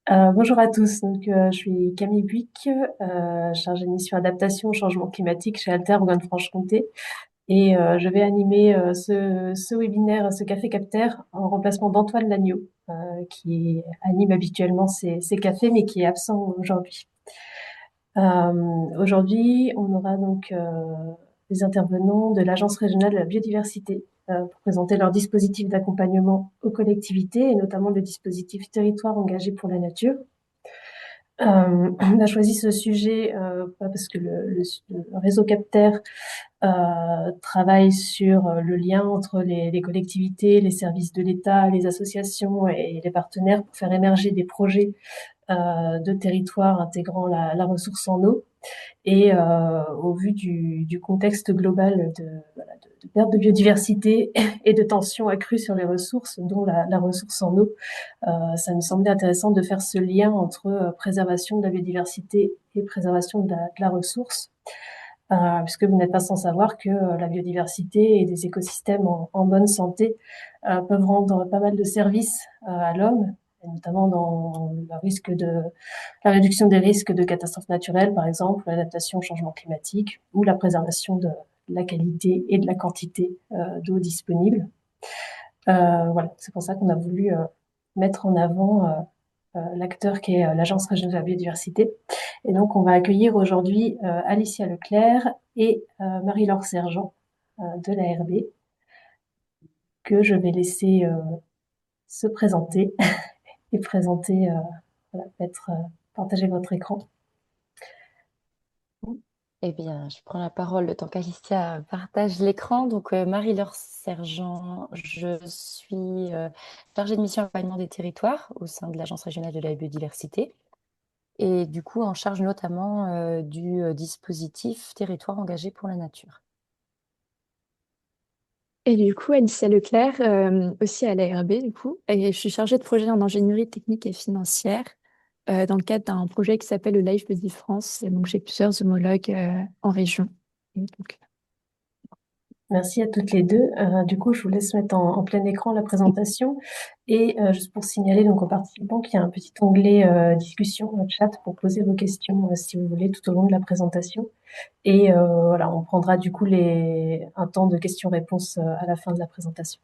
Bonjour à tous. Je suis Camille Buick, chargée de mission adaptation au changement climatique chez Alter Bourgogne-Franche-Comté. Et je vais animer ce webinaire, ce café captaire, en remplacement d'Antoine Lagneau, qui anime habituellement ces cafés, mais qui est absent aujourd'hui. Aujourd'hui, on aura donc des intervenants de l'Agence régionale de la biodiversité pour présenter leur dispositif d'accompagnement aux collectivités, et notamment le dispositif Territoire engagé pour la nature. On a choisi ce sujet pas parce que le réseau Capter travaille sur le lien entre les collectivités, les services de l'État, les associations et les partenaires pour faire émerger des projets de territoire intégrant la ressource en eau. Et au vu du contexte global de perte de biodiversité et de tensions accrues sur les ressources, dont la ressource en eau, ça nous semblait intéressant de faire ce lien entre préservation de la biodiversité et préservation de la ressource, puisque vous n'êtes pas sans savoir que la biodiversité et des écosystèmes en bonne santé peuvent rendre pas mal de services à l'homme, et notamment dans la réduction des risques de catastrophes naturelles, par exemple, l'adaptation au changement climatique ou la préservation de la qualité et de la quantité d'eau disponible. Voilà, c'est pour ça qu'on a voulu mettre en avant l'acteur qui est l'Agence régionale de la biodiversité. Et donc, on va accueillir aujourd'hui Alicia Leclerc et Marie-Laure Sergent de l'ARB, que je vais laisser se présenter et présenter, voilà, partager votre écran. Eh bien, je prends la parole le temps qu'Alicia partage l'écran. Donc, Marie-Laure Sergent, je suis chargée de mission accompagnement des territoires au sein de l'Agence régionale de la biodiversité et du coup en charge notamment du dispositif Territoire engagé pour la nature. Et du coup, Alicia Leclerc, aussi à l'ARB, du coup, et je suis chargée de projet en ingénierie technique et financière dans le cadre d'un projet qui s'appelle le Life Body France. Et donc, j'ai plusieurs homologues en région. Et donc, Merci à toutes les deux. Du coup, je vous laisse mettre en plein écran la présentation. Et juste pour signaler donc aux participants qu'il y a un petit onglet discussion chat pour poser vos questions si vous voulez tout au long de la présentation. Et voilà, on prendra du coup un temps de questions-réponses à la fin de la présentation.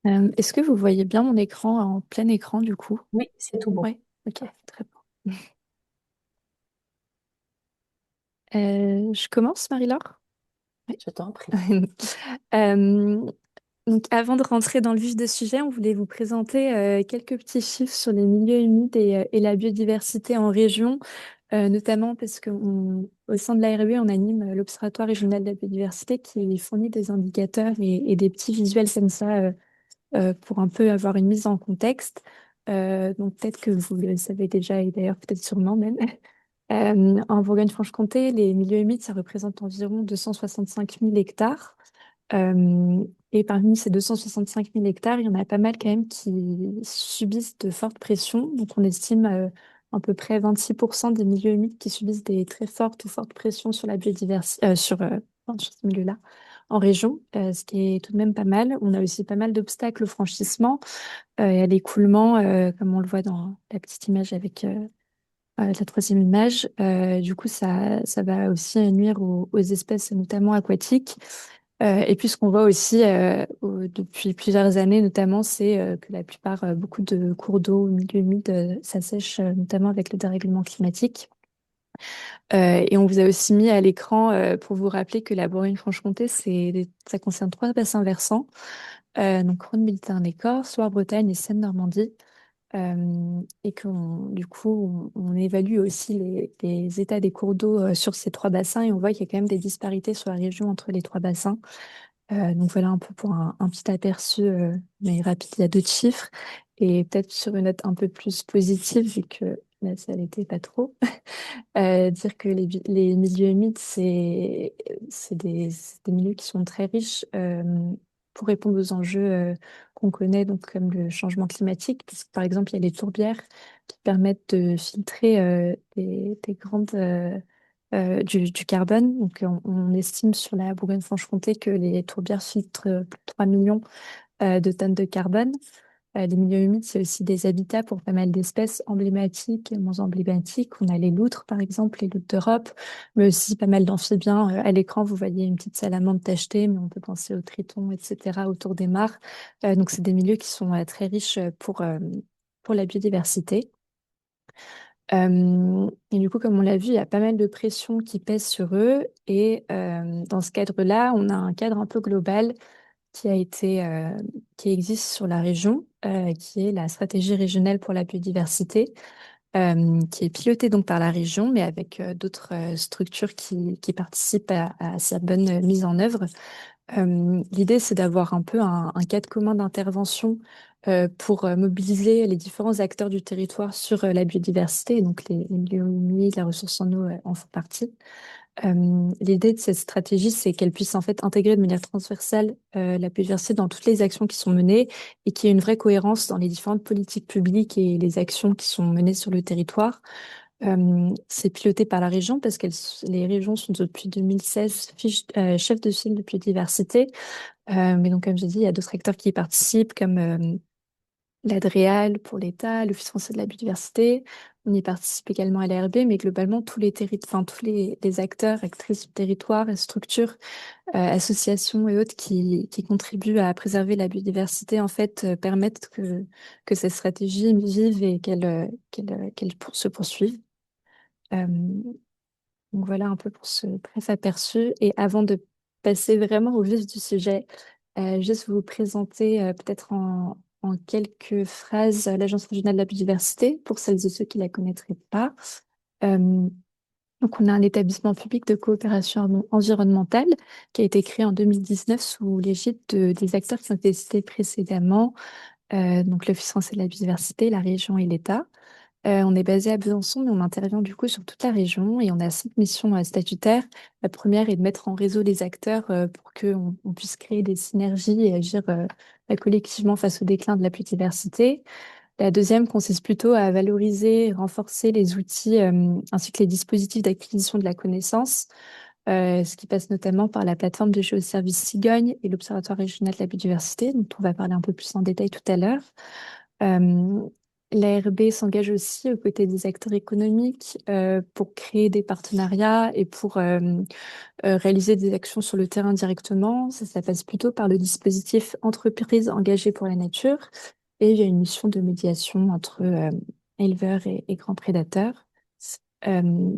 est-ce que vous voyez bien mon écran en plein écran, du coup? Oui, c'est tout bon. Oui, ok, très bien. Je commence, Marie-Laure? Oui. Je t'en prie. Euh, Donc, avant de rentrer dans le vif du sujet, on voulait vous présenter quelques petits chiffres sur les milieux humides et la biodiversité en région, notamment parce qu'au sein de l'ARB, on anime l'Observatoire régional de la biodiversité qui fournit des indicateurs et des petits visuels comme ça pour un peu avoir une mise en contexte. Donc, peut-être que vous le savez déjà et d'ailleurs peut-être sûrement même. En Bourgogne-Franche-Comté, les milieux humides, ça représente environ 265 000 hectares. Et parmi ces 265 000 hectares, il y en a pas mal quand même qui subissent de fortes pressions. Donc, on estime à peu près 26% des milieux humides qui subissent des très fortes ou fortes pressions sur la biodiversité, pardon, sur ce milieu-là, en région, ce qui est tout de même pas mal. On a aussi pas mal d'obstacles au franchissement et à l'écoulement, comme on le voit dans la petite image avec la troisième image. Du coup, ça va aussi nuire aux espèces, notamment aquatiques. Et puis, ce qu'on voit aussi depuis plusieurs années, notamment, c'est que la plupart, beaucoup de cours d'eau, milieux humides, s'assèchent, notamment avec le dérèglement climatique. Et on vous a aussi mis à l'écran pour vous rappeler que la Bourgogne-Franche-Comté, ça concerne trois bassins versants, donc Rhône-Méditerranée-Corse, Loire-Bretagne et Seine-Normandie. Et du coup, on évalue aussi les états des cours d'eau sur ces trois bassins et on voit qu'il y a quand même des disparités sur la région entre les trois bassins. Donc voilà un peu pour un petit aperçu, mais rapide, il y a d'autres chiffres. Et peut-être sur une note un peu plus positive, vu que là, ça l'était pas trop, dire que les milieux humides, c'est des milieux qui sont très riches pour répondre aux enjeux qu'on connaît, donc comme le changement climatique, puisque par exemple, il y a les tourbières qui permettent de filtrer des grandes du carbone. Donc, on estime sur la Bourgogne-Franche-Comté que les tourbières filtrent plus de 3 millions de tonnes de carbone. Les milieux humides, c'est aussi des habitats pour pas mal d'espèces emblématiques et moins emblématiques. On a les loutres, par exemple, les loutres d'Europe, mais aussi pas mal d'amphibiens. À l'écran, vous voyez une petite salamandre tachetée, mais on peut penser aux tritons, etc., autour des mares. Donc, c'est des milieux qui sont très riches pour la biodiversité. Et du coup, comme on l'a vu, il y a pas mal de pression qui pèse sur eux. Et dans ce cadre-là, on a un cadre un peu global qui a été, qui existe sur la région, qui est la stratégie régionale pour la biodiversité, qui est pilotée donc par la région, mais avec d'autres structures qui participent à sa bonne mise en œuvre. L'idée, c'est d'avoir un peu un cadre commun d'intervention pour mobiliser les différents acteurs du territoire sur la biodiversité, donc les milieux humides, la ressource en eau en font partie. L'idée de cette stratégie, c'est qu'elle puisse en fait intégrer de manière transversale la biodiversité dans toutes les actions qui sont menées et qu'il y ait une vraie cohérence dans les différentes politiques publiques et les actions qui sont menées sur le territoire. C'est piloté par la région parce que les régions sont depuis 2016 chefs de file de biodiversité. Mais donc, comme j'ai dit, il y a d'autres acteurs qui y participent, comme l'Adréal pour l'État, l'Office français de la biodiversité. On y participe également à l'ARB, mais globalement, tous les acteurs, actrices du territoire, et structures, associations et autres qui contribuent à préserver la biodiversité, en fait, permettent que cette stratégie vive et qu'elle se poursuive. Euh, donc voilà un peu pour ce bref aperçu. Et avant de passer vraiment au vif du sujet, juste vous présenter peut-être en quelques phrases l'Agence régionale de la biodiversité pour celles et ceux qui la connaîtraient pas. Euh, donc on a un établissement public de coopération environnementale qui a été créé en 2019 sous l'égide des acteurs qui ont été cités précédemment, donc l'Office français de la biodiversité, la région et l'État. On est basé à Besançon, mais on intervient du coup sur toute la région et on a 5 missions statutaires. La première est de mettre en réseau les acteurs pour qu'on puisse créer des synergies et agir collectivement face au déclin de la biodiversité. La deuxième consiste plutôt à valoriser et renforcer les outils ainsi que les dispositifs d'acquisition de la connaissance, ce qui passe notamment par la plateforme de géoservice Cigogne et l'Observatoire régional de la biodiversité, dont on va parler un peu plus en détail tout à l'heure. Euh, L'ARB s'engage aussi aux côtés des acteurs économiques pour créer des partenariats et pour réaliser des actions sur le terrain directement. Ça passe plutôt par le dispositif Entreprises engagées pour la nature. Et il y a une mission de médiation entre éleveurs et grands prédateurs. Euh,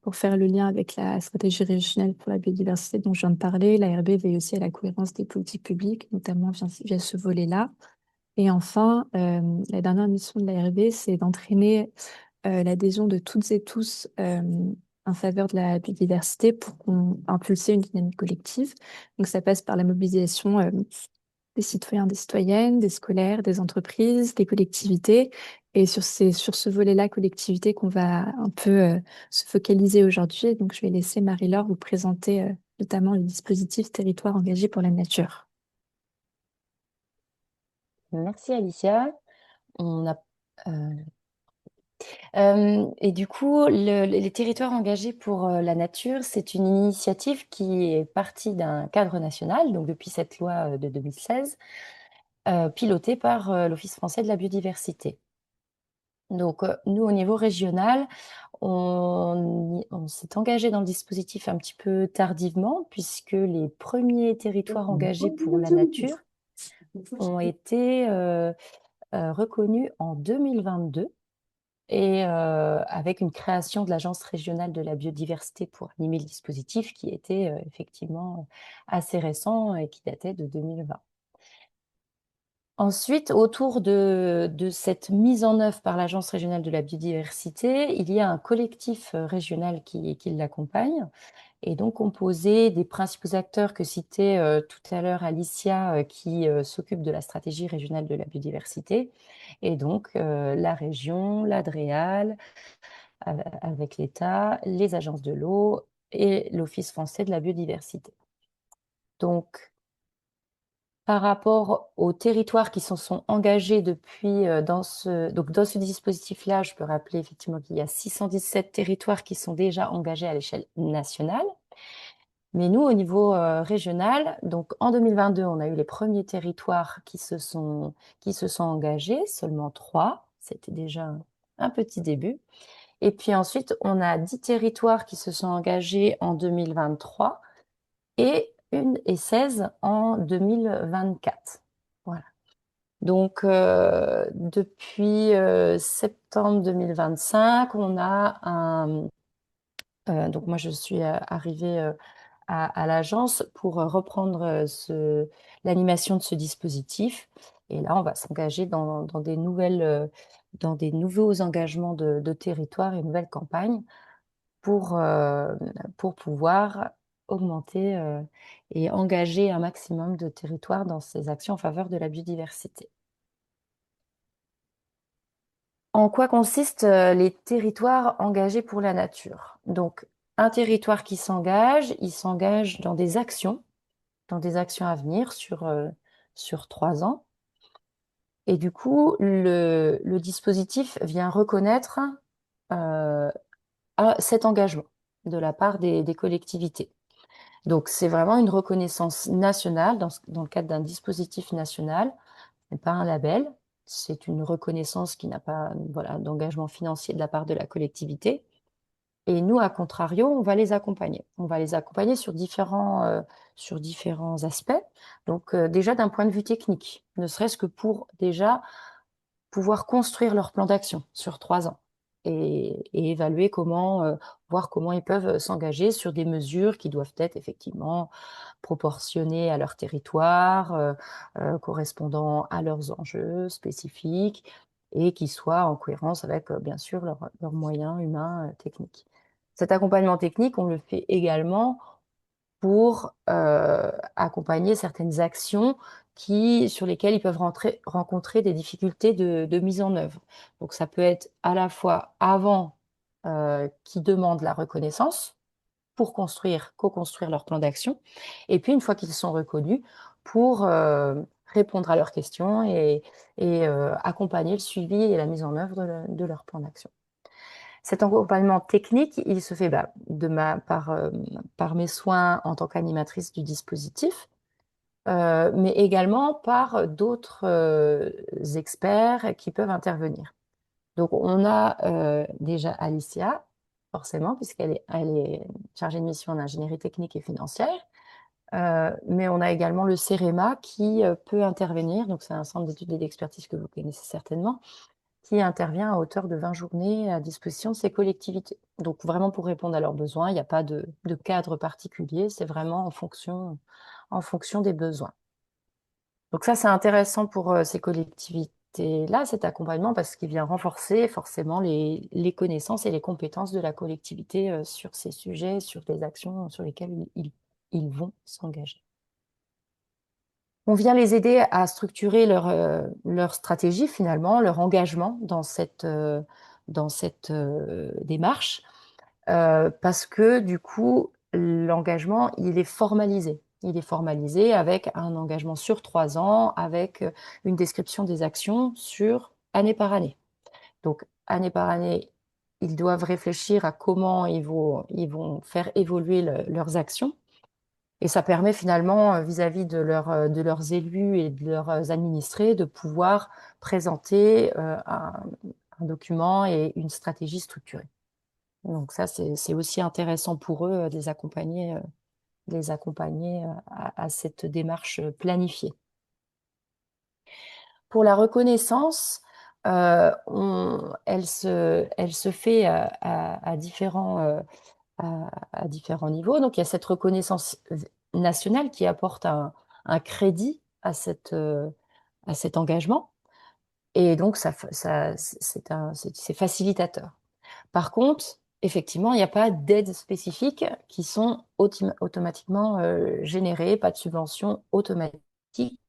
pour faire le lien avec la stratégie régionale pour la biodiversité dont je viens de parler, l'ARB veille aussi à la cohérence des politiques publiques, notamment via ce volet-là. Et enfin, la dernière mission de l'ARB, c'est d'entraîner l'adhésion de toutes et tous en faveur de la biodiversité pour impulser une dynamique collective. Donc, ça passe par la mobilisation des citoyens, des citoyennes, des scolaires, des entreprises, des collectivités. Et sur ce volet-là, collectivité, qu'on va un peu se focaliser aujourd'hui. Donc, je vais laisser Marie-Laure vous présenter notamment le dispositif Territoire engagé pour la nature. Merci Alicia. On a, et du coup, les territoires engagés pour la nature, c'est une initiative qui est partie d'un cadre national, donc depuis cette loi de 2016, pilotée par l'Office français de la biodiversité. Donc, nous, au niveau régional, on s'est engagé dans le dispositif un petit peu tardivement, puisque les premiers territoires engagés pour la nature ont été reconnus en 2022 et avec une création de l'Agence régionale de la biodiversité pour animer le dispositif qui était effectivement assez récent et qui datait de 2020. Ensuite, autour de cette mise en œuvre par l'Agence régionale de la biodiversité, il y a un collectif régional qui l'accompagne, et donc composé des principaux acteurs que citait tout à l'heure Alicia, qui s'occupe de la stratégie régionale de la biodiversité, et donc la région, l'Adréal, avec l'État, les agences de l'eau et l'Office français de la biodiversité. Donc, par rapport aux territoires qui se sont engagés depuis dans ce dispositif-là, je peux rappeler effectivement qu'il y a 617 territoires qui sont déjà engagés à l'échelle nationale. Mais nous, au niveau régional, donc en 2022, on a eu les premiers territoires qui se sont engagés, seulement 3. C'était déjà un petit début. Et puis ensuite, on a 10 territoires qui se sont engagés en 2023 et 16 en 2024. Voilà. Donc, depuis septembre 2025, on a donc moi, je suis arrivée à l'agence pour reprendre l'animation de ce dispositif. Et là, on va s'engager dans des nouveaux engagements de territoire et nouvelles campagnes pour, pour pouvoir augmenter et engager un maximum de territoires dans ces actions en faveur de la biodiversité. En quoi consistent les territoires engagés pour la nature? Donc, un territoire qui s'engage, il s'engage dans des actions à venir sur 3 ans. Et du coup, le dispositif vient reconnaître cet engagement de la part des collectivités. Donc, c'est vraiment une reconnaissance nationale dans le cadre d'un dispositif national. Ce n'est pas un label, c'est une reconnaissance qui n'a pas, voilà, d'engagement financier de la part de la collectivité. Et nous, à contrario, on va les accompagner. On va les accompagner sur différents aspects. Donc, déjà d'un point de vue technique, ne serait-ce que pour déjà pouvoir construire leur plan d'action sur 3 ans et évaluer voir comment ils peuvent s'engager sur des mesures qui doivent être effectivement proportionnées à leur territoire, correspondant à leurs enjeux spécifiques et qui soient en cohérence avec, bien sûr, leurs moyens humains, techniques. Cet accompagnement technique, on le fait également pour accompagner certaines actions sur lesquelles ils peuvent rencontrer des difficultés de mise en œuvre. Donc ça peut être à la fois avant qu'ils demandent la reconnaissance pour co-construire leur plan d'action, et puis une fois qu'ils sont reconnus, pour répondre à leurs questions et accompagner le suivi et la mise en œuvre de leur plan d'action. Cet accompagnement technique, il se fait par mes soins en tant qu'animatrice du dispositif, mais également par d'autres experts qui peuvent intervenir. Donc, on a déjà Alicia, forcément, elle est chargée de mission en ingénierie technique et financière, mais on a également le CEREMA qui peut intervenir. Donc, c'est un centre d'études et d'expertise que vous connaissez certainement, qui intervient à hauteur de 20 journées à disposition de ces collectivités. Donc vraiment pour répondre à leurs besoins, il n'y a pas de cadre particulier, c'est vraiment en fonction des besoins. Donc ça, c'est intéressant pour ces collectivités-là, cet accompagnement, parce qu'il vient renforcer forcément les connaissances et les compétences de la collectivité sur ces sujets, sur les actions sur lesquelles ils vont s'engager. On vient les aider à structurer leur stratégie, finalement, leur engagement dans cette démarche, parce que du coup, l'engagement, il est formalisé. Il est formalisé avec un engagement sur 3 ans, avec une description des actions sur année par année. Donc, année par année, ils doivent réfléchir à comment ils vont faire évoluer leurs actions. Et ça permet finalement, vis-à-vis de leurs élus et de leurs administrés, de pouvoir présenter un document et une stratégie structurée. Donc ça, c'est aussi intéressant pour eux de les accompagner à cette démarche planifiée. Pour la reconnaissance, elle se fait à différents niveaux. Donc, il y a cette reconnaissance nationale qui apporte un crédit à cet engagement. Et donc, c'est facilitateur. Par contre, effectivement, il n'y a pas d'aides spécifiques qui sont automatiquement générées, pas de subventions automatiques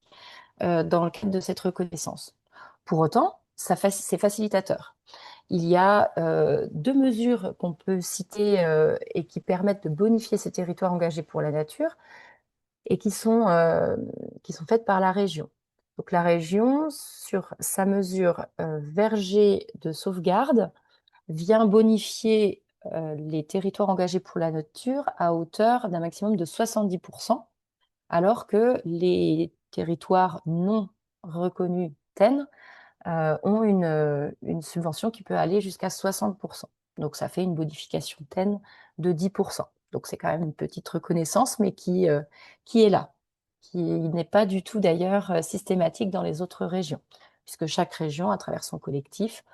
dans le cadre de cette reconnaissance. Pour autant, c'est facilitateur. Il y a 2 mesures qu'on peut citer et qui permettent de bonifier ces territoires engagés pour la nature et qui sont faites par la région. Donc la région, sur sa mesure verger de sauvegarde, vient bonifier les territoires engagés pour la nature à hauteur d'un maximum de 70%, alors que les territoires non reconnus TEN ont une subvention qui peut aller jusqu'à 60%. Donc ça fait une bonification TEN de 10%. Donc c'est quand même une petite reconnaissance, mais qui est là, qui n'est pas du tout d'ailleurs systématique dans les autres régions, puisque chaque région, à travers son collectif,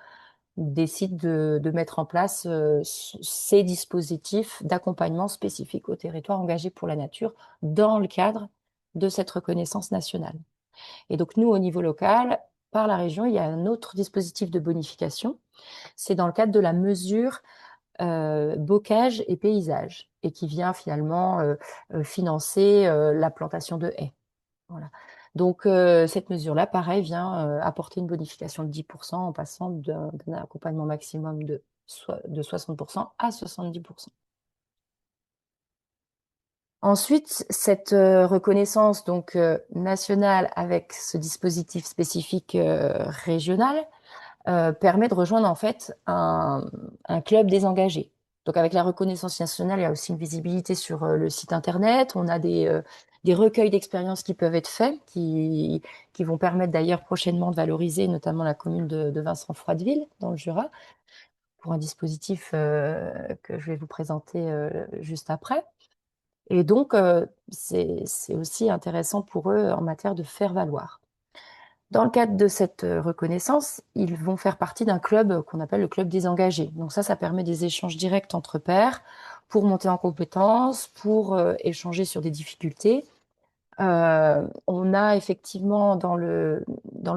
décide de mettre en place ces dispositifs d'accompagnement spécifiques aux territoires engagés pour la nature dans le cadre de cette reconnaissance nationale. Et donc nous, au niveau local, par la région, il y a un autre dispositif de bonification. C'est dans le cadre de la mesure bocage et paysage, et qui vient finalement financer la plantation de haies. Voilà. Donc cette mesure-là, pareil, vient apporter une bonification de 10% en passant d'un accompagnement maximum de 60% à 70%. Ensuite, cette reconnaissance donc nationale avec ce dispositif spécifique régional permet de rejoindre en fait un club des engagés. Donc avec la reconnaissance nationale, il y a aussi une visibilité sur le site internet. On a des recueils d'expériences qui peuvent être faits, qui vont permettre d'ailleurs prochainement de valoriser notamment la commune de Vincent-Froideville dans le Jura, pour un dispositif que je vais vous présenter juste après. Et donc, c'est aussi intéressant pour eux en matière de faire valoir. Dans le cadre de cette reconnaissance, ils vont faire partie d'un club qu'on appelle le club des engagés. Donc ça permet des échanges directs entre pairs pour monter en compétences, pour échanger sur des difficultés. On a effectivement dans le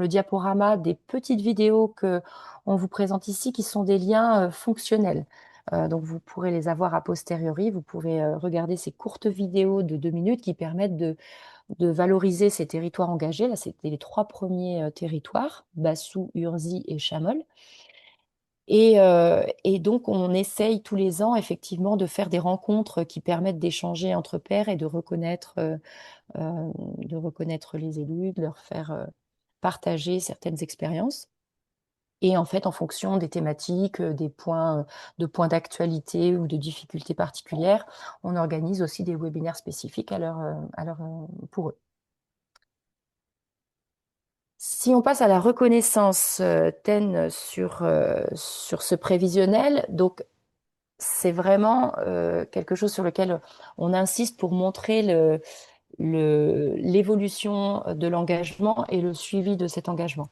diaporama des petites vidéos que on vous présente ici qui sont des liens fonctionnels. Donc vous pourrez les avoir a posteriori. Vous pourrez regarder ces courtes vidéos de 2 minutes qui permettent de valoriser ces territoires engagés. Là, c'était les 3 premiers territoires, Bassou, Urzy et Chamol. Et donc, on essaye tous les ans, effectivement, de faire des rencontres qui permettent d'échanger entre pairs et de reconnaître les élus, de leur faire partager certaines expériences. Et en fait, en fonction des thématiques, des points d'actualité ou de difficultés particulières, on organise aussi des webinaires spécifiques pour eux. Si on passe à la reconnaissance TEN sur ce prévisionnel, donc c'est vraiment quelque chose sur lequel on insiste pour montrer l'évolution de l'engagement et le suivi de cet engagement.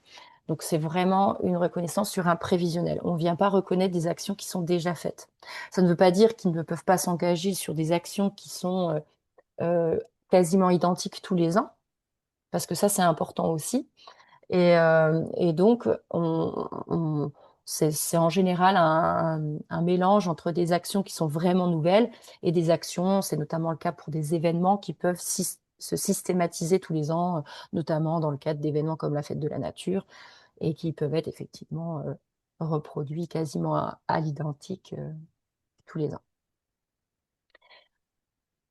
Donc c'est vraiment une reconnaissance sur un prévisionnel. On ne vient pas reconnaître des actions qui sont déjà faites. Ça ne veut pas dire qu'ils ne peuvent pas s'engager sur des actions qui sont quasiment identiques tous les ans, parce que ça c'est important aussi. Et donc, c'est en général un mélange entre des actions qui sont vraiment nouvelles et des actions, c'est notamment le cas pour des événements qui peuvent se systématiser tous les ans, notamment dans le cadre d'événements comme la Fête de la Nature, et qui peuvent être effectivement reproduits quasiment à l'identique tous les ans.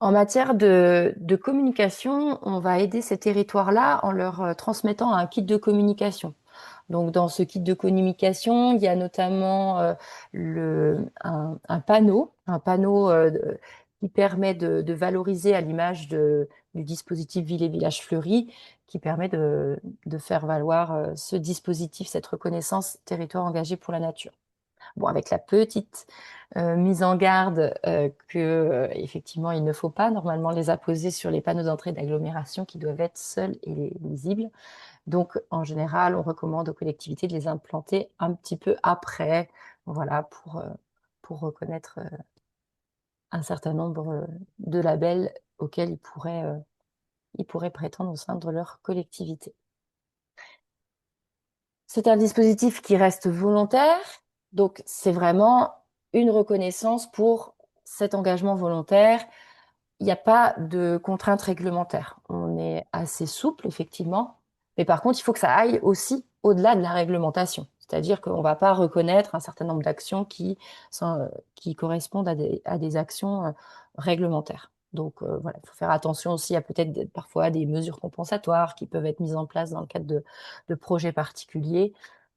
En matière de communication, on va aider ces territoires-là en leur transmettant un kit de communication. Donc, dans ce kit de communication, il y a notamment un panneau qui permet de valoriser à l'image du dispositif Ville et Village Fleuris, qui permet de faire valoir ce dispositif, cette reconnaissance territoire engagé pour la nature. Bon, avec la petite mise en garde que effectivement il ne faut pas normalement les apposer sur les panneaux d'entrée d'agglomération qui doivent être seuls et lisibles. Donc en général, on recommande aux collectivités de les implanter un petit peu après, voilà, pour reconnaître un certain nombre de labels auxquels ils pourraient prétendre au sein de leur collectivité. C'est un dispositif qui reste volontaire, donc c'est vraiment une reconnaissance pour cet engagement volontaire. Il n'y a pas de contraintes réglementaires. On est assez souple, effectivement, mais par contre, il faut que ça aille aussi au-delà de la réglementation. C'est-à-dire qu'on ne va pas reconnaître un certain nombre d'actions qui correspondent à des actions réglementaires. Donc voilà, il faut faire attention aussi à peut-être parfois des mesures compensatoires qui peuvent être mises en place dans le cadre de projets particuliers.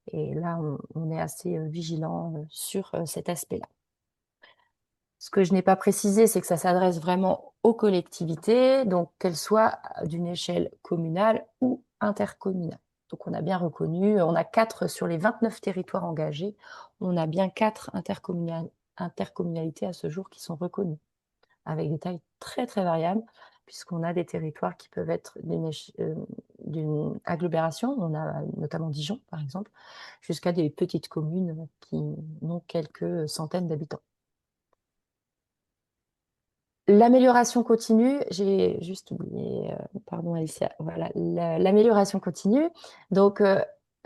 Et là, on est assez vigilant sur cet aspect-là. Ce que je n'ai pas précisé, c'est que ça s'adresse vraiment aux collectivités, donc qu'elles soient d'une échelle communale ou intercommunale. Donc on a bien reconnu, on a 4 sur les 29 territoires engagés, on a bien 4 intercommunalités à ce jour qui sont reconnues, avec des tailles très très variables, puisqu'on a des territoires qui peuvent être d'une agglomération, on a notamment Dijon par exemple, jusqu'à des petites communes qui n'ont quelques centaines d'habitants. L'amélioration continue, j'ai juste oublié, pardon Alicia, voilà, l'amélioration continue. Donc,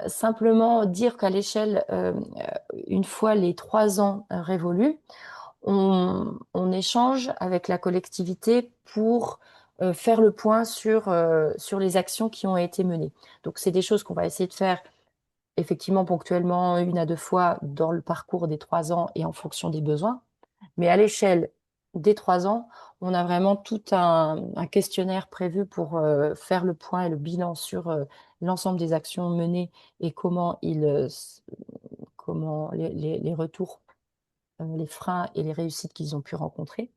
simplement dire qu'à l'échelle, une fois les 3 ans révolus, on échange avec la collectivité pour faire le point sur les actions qui ont été menées. Donc, c'est des choses qu'on va essayer de faire effectivement ponctuellement 1 à 2 fois dans le parcours des 3 ans et en fonction des besoins. Mais à l'échelle des 3 ans, on a vraiment tout un questionnaire prévu pour faire le point et le bilan sur l'ensemble des actions menées et comment les retours, les freins et les réussites qu'ils ont pu rencontrer.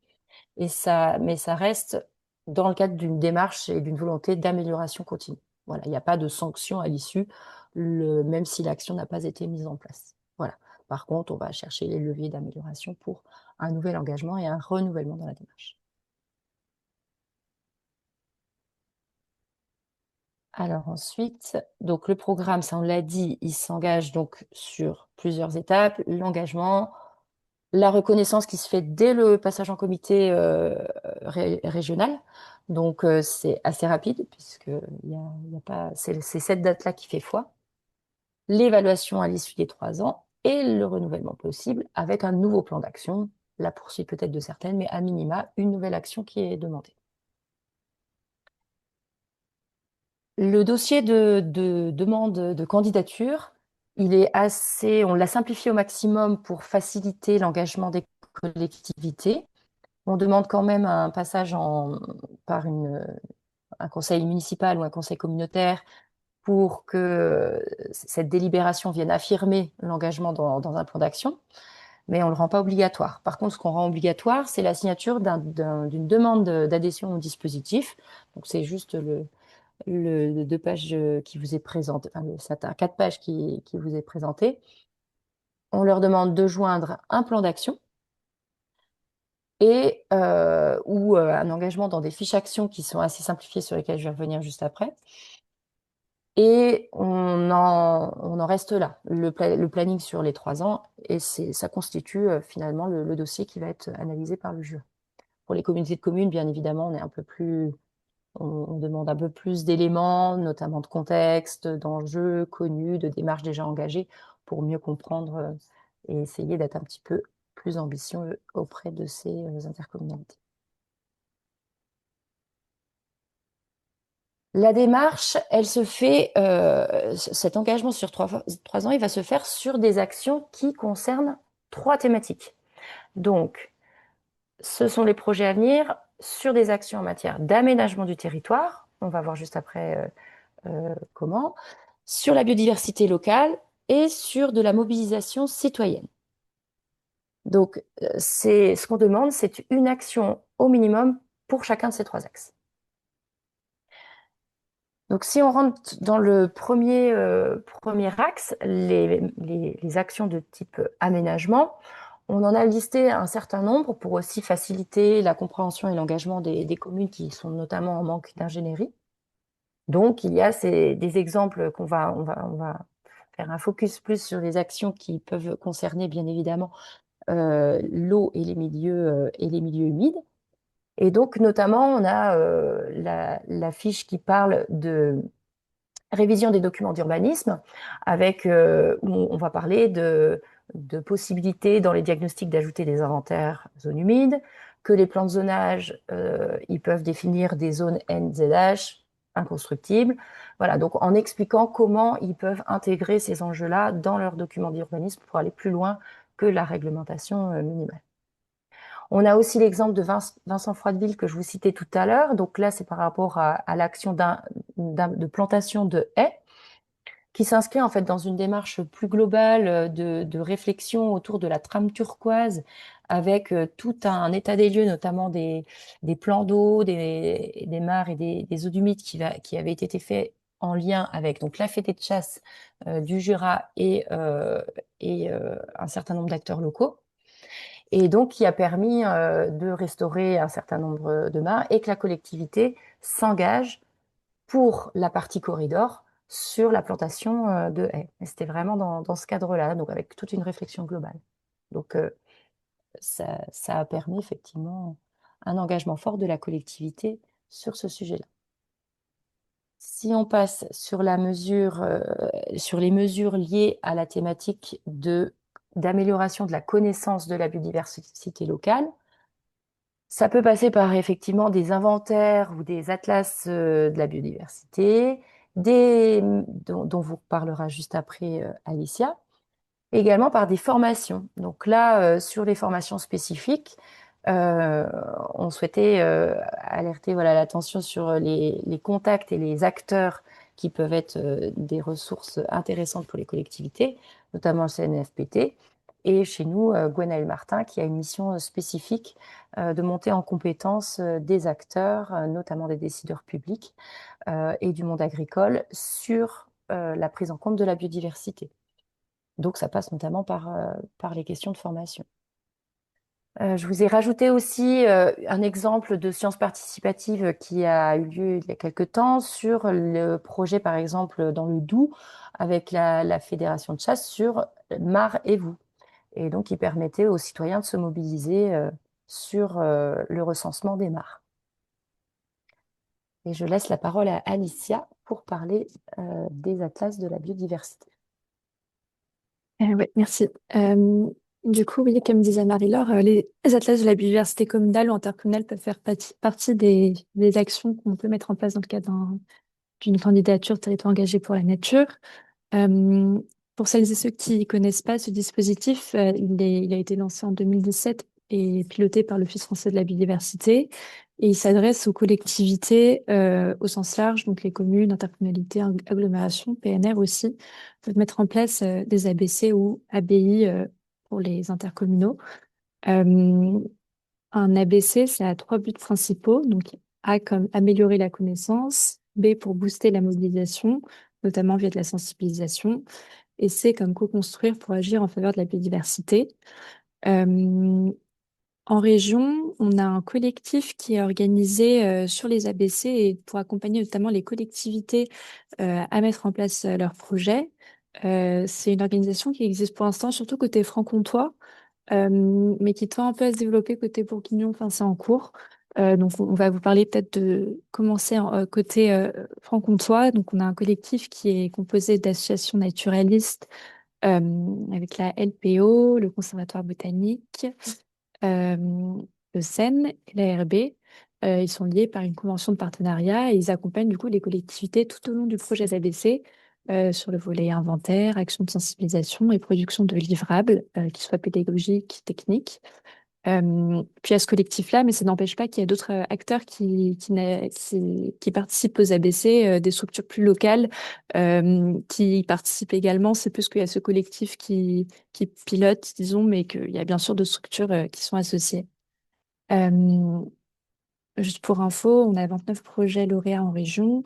Mais ça reste dans le cadre d'une démarche et d'une volonté d'amélioration continue. Voilà, il n'y a pas de sanction à l'issue, même si l'action n'a pas été mise en place. Voilà. Par contre, on va chercher les leviers d'amélioration pour un nouvel engagement et un renouvellement dans la démarche. Alors ensuite, donc le programme, ça on l'a dit, il s'engage donc sur plusieurs étapes, l'engagement, la reconnaissance qui se fait dès le passage en comité régional. Donc, c'est assez rapide puisque il y a pas, c'est cette date-là qui fait foi. L'évaluation à l'issue des 3 ans et le renouvellement possible avec un nouveau plan d'action, la poursuite peut-être de certaines, mais à minima, une nouvelle action qui est demandée. Le dossier de demande de candidature, on l'a simplifié au maximum pour faciliter l'engagement des collectivités. On demande quand même un passage par un conseil municipal ou un conseil communautaire pour que cette délibération vienne affirmer l'engagement dans un plan d'action, mais on ne le rend pas obligatoire. Par contre, ce qu'on rend obligatoire, c'est la signature d'une demande d'adhésion au dispositif. Donc, c'est juste le 2 pages qui vous est présenté, enfin, c'est un 4 pages qui vous est présenté. On leur demande de joindre un plan d'action et ou un engagement dans des fiches actions qui sont assez simplifiées sur lesquelles je vais revenir juste après. Et on en reste là, le planning sur les 3 ans, et ça constitue finalement le dossier qui va être analysé par le jury. Pour les communautés de communes, bien évidemment, on demande un peu plus d'éléments, notamment de contexte, d'enjeux connus, de démarches déjà engagées, pour mieux comprendre et essayer d'être un petit peu plus ambitieux auprès de ces intercommunalités. La démarche, elle se fait, cet engagement sur 3 ans, il va se faire sur des actions qui concernent 3 thématiques. Donc, ce sont les projets à venir sur des actions en matière d'aménagement du territoire. On va voir juste après comment. Sur la biodiversité locale et sur de la mobilisation citoyenne. Donc, ce qu'on demande, c'est une action au minimum pour chacun de ces 3 axes. Donc, si on rentre dans le premier axe, les actions de type aménagement, on en a listé un certain nombre pour aussi faciliter la compréhension et l'engagement des communes qui sont notamment en manque d'ingénierie. Donc, il y a des exemples on va faire un focus plus sur les actions qui peuvent concerner, bien évidemment, l'eau et les milieux humides. Et donc, notamment, on a la fiche qui parle de révision des documents d'urbanisme, avec où on va parler de possibilités dans les diagnostics d'ajouter des inventaires zones humides, que les plans de zonage, ils peuvent définir des zones NZH inconstructibles. Voilà, donc en expliquant comment ils peuvent intégrer ces enjeux-là dans leurs documents d'urbanisme pour aller plus loin que la réglementation minimale. On a aussi l'exemple de Vincent Froideville que je vous citais tout à l'heure. Donc là, c'est par rapport à l'action de plantation de haies qui s'inscrit en fait dans une démarche plus globale de réflexion autour de la trame turquoise, avec tout un état des lieux, notamment des plans d'eau, des mares et des eaux humides qui avaient été faits en lien avec donc la fédé de chasse du Jura et un certain nombre d'acteurs locaux. Et donc, qui a permis de restaurer un certain nombre de mares et que la collectivité s'engage pour la partie corridor sur la plantation de haies. Et c'était vraiment dans ce cadre-là, donc avec toute une réflexion globale. Donc, ça a permis effectivement un engagement fort de la collectivité sur ce sujet-là. Si on passe sur sur les mesures liées à la thématique d'amélioration de la connaissance de la biodiversité locale, ça peut passer par effectivement des inventaires ou des atlas de la biodiversité, dont vous parlera juste après Alicia, également par des formations. Donc là, sur les formations spécifiques, euh, on souhaitait alerter voilà, l'attention sur les contacts et les acteurs qui peuvent être des ressources intéressantes pour les collectivités, notamment le CNFPT. Et chez nous, Gwenaëlle Martin, qui a une mission spécifique de monter en compétence des acteurs, notamment des décideurs publics et du monde agricole, sur la prise en compte de la biodiversité. Donc, ça passe notamment par les questions de formation. Je vous ai rajouté aussi un exemple de sciences participatives qui a eu lieu il y a quelque temps sur le projet, par exemple, dans le Doubs, avec la Fédération de chasse sur Mar et vous. Et donc, qui permettait aux citoyens de se mobiliser sur le recensement des mares. Et je laisse la parole à Alicia pour parler des atlas de la biodiversité. Ouais, merci. Du coup, oui, comme disait Marie-Laure, les atlas de la biodiversité communale ou intercommunale peuvent faire partie des actions qu'on peut mettre en place dans le cadre d'une candidature territoire engagé pour la nature. Euh, pour celles et ceux qui ne connaissent pas ce dispositif, il a été lancé en 2017 et piloté par l'Office français de la biodiversité. Et il s'adresse aux collectivités au sens large, donc les communes, intercommunalités, agglomérations, PNR aussi, peuvent mettre en place des ABC ou ABI pour les intercommunaux. Euh, un ABC, ça a trois buts principaux. Donc, A comme améliorer la connaissance, B pour booster la mobilisation, notamment via de la sensibilisation, et C comme co-construire pour agir en faveur de la biodiversité. Euh, En région, on a un collectif qui est organisé sur les ABC et pour accompagner notamment les collectivités à mettre en place leurs projets. C'est une organisation qui existe pour l'instant surtout côté franc-comtois, mais qui tend un peu à se développer côté bourguignon, enfin c'est en cours. Donc on va vous parler peut-être de commencer côté franc-comtois. Donc on a un collectif qui est composé d'associations naturalistes avec la LPO, le Conservatoire botanique, euh, le CEN et la RB. Ils sont liés par une convention de partenariat et ils accompagnent du coup les collectivités tout au long du projet ABC sur le volet inventaire, action de sensibilisation et production de livrables, qu'ils soient pédagogiques, techniques. Puis à ce collectif-là, mais ça n'empêche pas qu'il y a d'autres acteurs qui participent aux ABC, des structures plus locales qui participent également. C'est plus qu'il y a ce collectif qui pilote, disons, mais qu'il y a bien sûr d'autres structures qui sont associées. Euh, Juste pour info, on a 29 projets lauréats en région,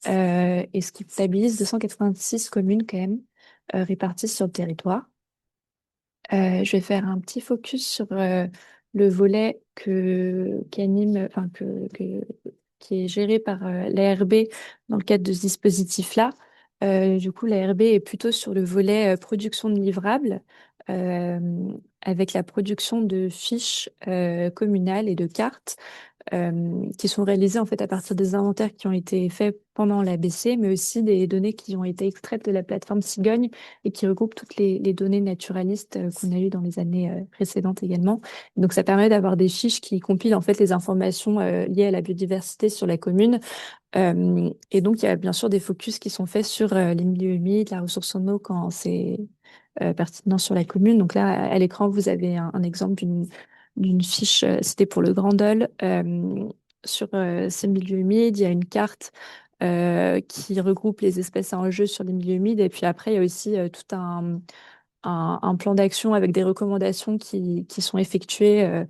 et ce qui stabilise 286 communes quand même, réparties sur le territoire. Je vais faire un petit focus sur le volet qui est géré par l'ARB dans le cadre de ce dispositif-là. Du coup, l'ARB est plutôt sur le volet production de livrables, euh, avec la production de fiches communales et de cartes qui sont réalisées en fait à partir des inventaires qui ont été faits pendant l'ABC, mais aussi des données qui ont été extraites de la plateforme Cigogne et qui regroupent toutes les données naturalistes qu'on a eues dans les années précédentes également. Donc ça permet d'avoir des fiches qui compilent en fait les informations liées à la biodiversité sur la commune. Et donc il y a bien sûr des focus qui sont faits sur les milieux humides, la ressource en eau quand c'est pertinent sur la commune. Donc là, à l'écran, vous avez un exemple d'une fiche, c'était pour le Grand Dol. Sur ces milieux humides, il y a une carte qui regroupe les espèces à enjeu sur les milieux humides. Et puis après, il y a aussi tout un plan d'action avec des recommandations qui sont effectuées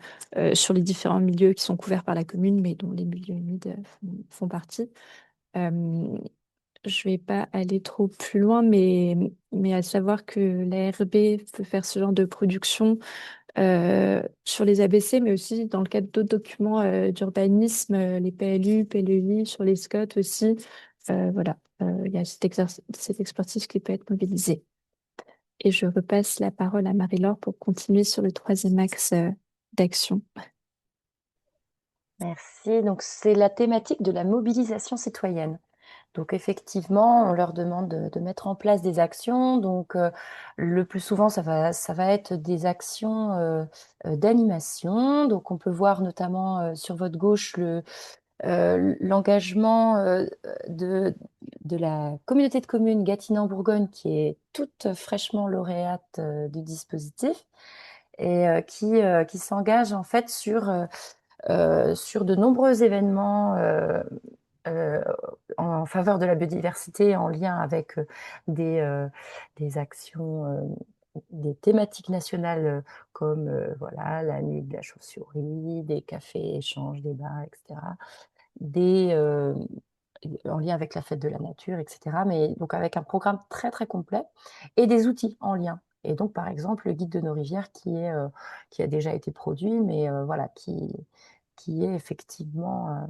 sur les différents milieux qui sont couverts par la commune, mais dont les milieux humides font partie. Euh, je vais pas aller trop plus loin, mais à savoir que l'ARB peut faire ce genre de production sur les ABC, mais aussi dans le cadre d'autres documents d'urbanisme, les PLU, PLUI, sur les SCOT aussi. Voilà, il y a cette expertise qui peut être mobilisée. Et je repasse la parole à Marie-Laure pour continuer sur le troisième axe d'action. Merci. Donc, c'est la thématique de la mobilisation citoyenne. Donc, effectivement, on leur demande de mettre en place des actions. Donc, le plus souvent, ça va être des actions d'animation. Donc, on peut voir notamment sur votre gauche l'engagement de la communauté de communes Gâtinais-en-Bourgogne, qui est toute fraîchement lauréate du dispositif et qui s'engage en fait sur de nombreux événements euh, en faveur de la biodiversité en lien avec des, euh, des actions, des thématiques nationales comme voilà, la nuit de la chauve-souris, des cafés, échanges, débats, etc. Des, en lien avec la fête de la nature, etc. Mais donc avec un programme très très complet et des outils en lien. Et donc, par exemple, le guide de nos rivières qui a déjà été produit, mais voilà, qui est effectivement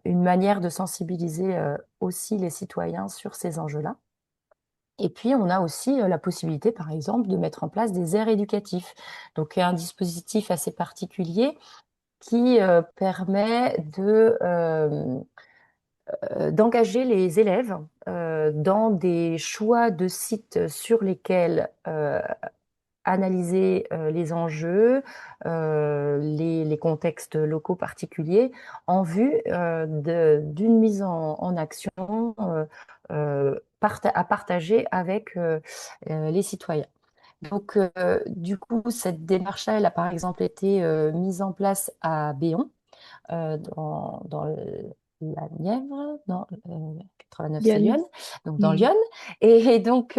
une manière de sensibiliser aussi les citoyens sur ces enjeux-là. Et puis, on a aussi la possibilité, par exemple, de mettre en place des aires éducatifs. Donc, un dispositif assez particulier qui permet d'engager les élèves dans des choix de sites sur lesquels analyser les enjeux, les contextes locaux particuliers, en vue d'une mise en action à partager avec les citoyens. Donc, du coup, cette démarche-là, elle a par exemple été mise en place à Béon, dans la Nièvre, non, 89, c'est Lyon. Lyon, donc dans Mm. Lyon. Et donc,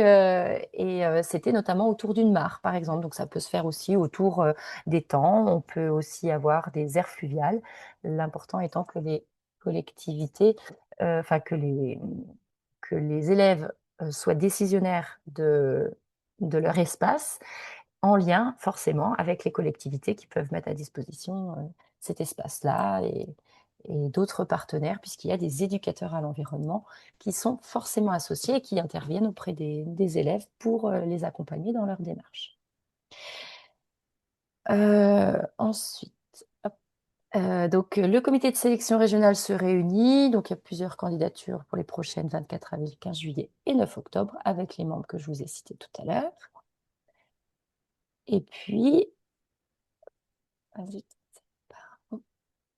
c'était notamment autour d'une mare, par exemple. Donc, ça peut se faire aussi autour des temps. On peut aussi avoir des aires fluviales. L'important étant que les collectivités, enfin, que les élèves soient décisionnaires de leur espace, en lien forcément avec les collectivités qui peuvent mettre à disposition cet espace-là et d'autres partenaires, puisqu'il y a des éducateurs à l'environnement qui sont forcément associés et qui interviennent auprès des élèves pour les accompagner dans leur démarche. Ensuite, hop, donc le comité de sélection régionale se réunit, donc il y a plusieurs candidatures pour les prochaines 24 avril, 15 juillet et 9 octobre, avec les membres que je vous ai cités tout à l'heure. Et puis,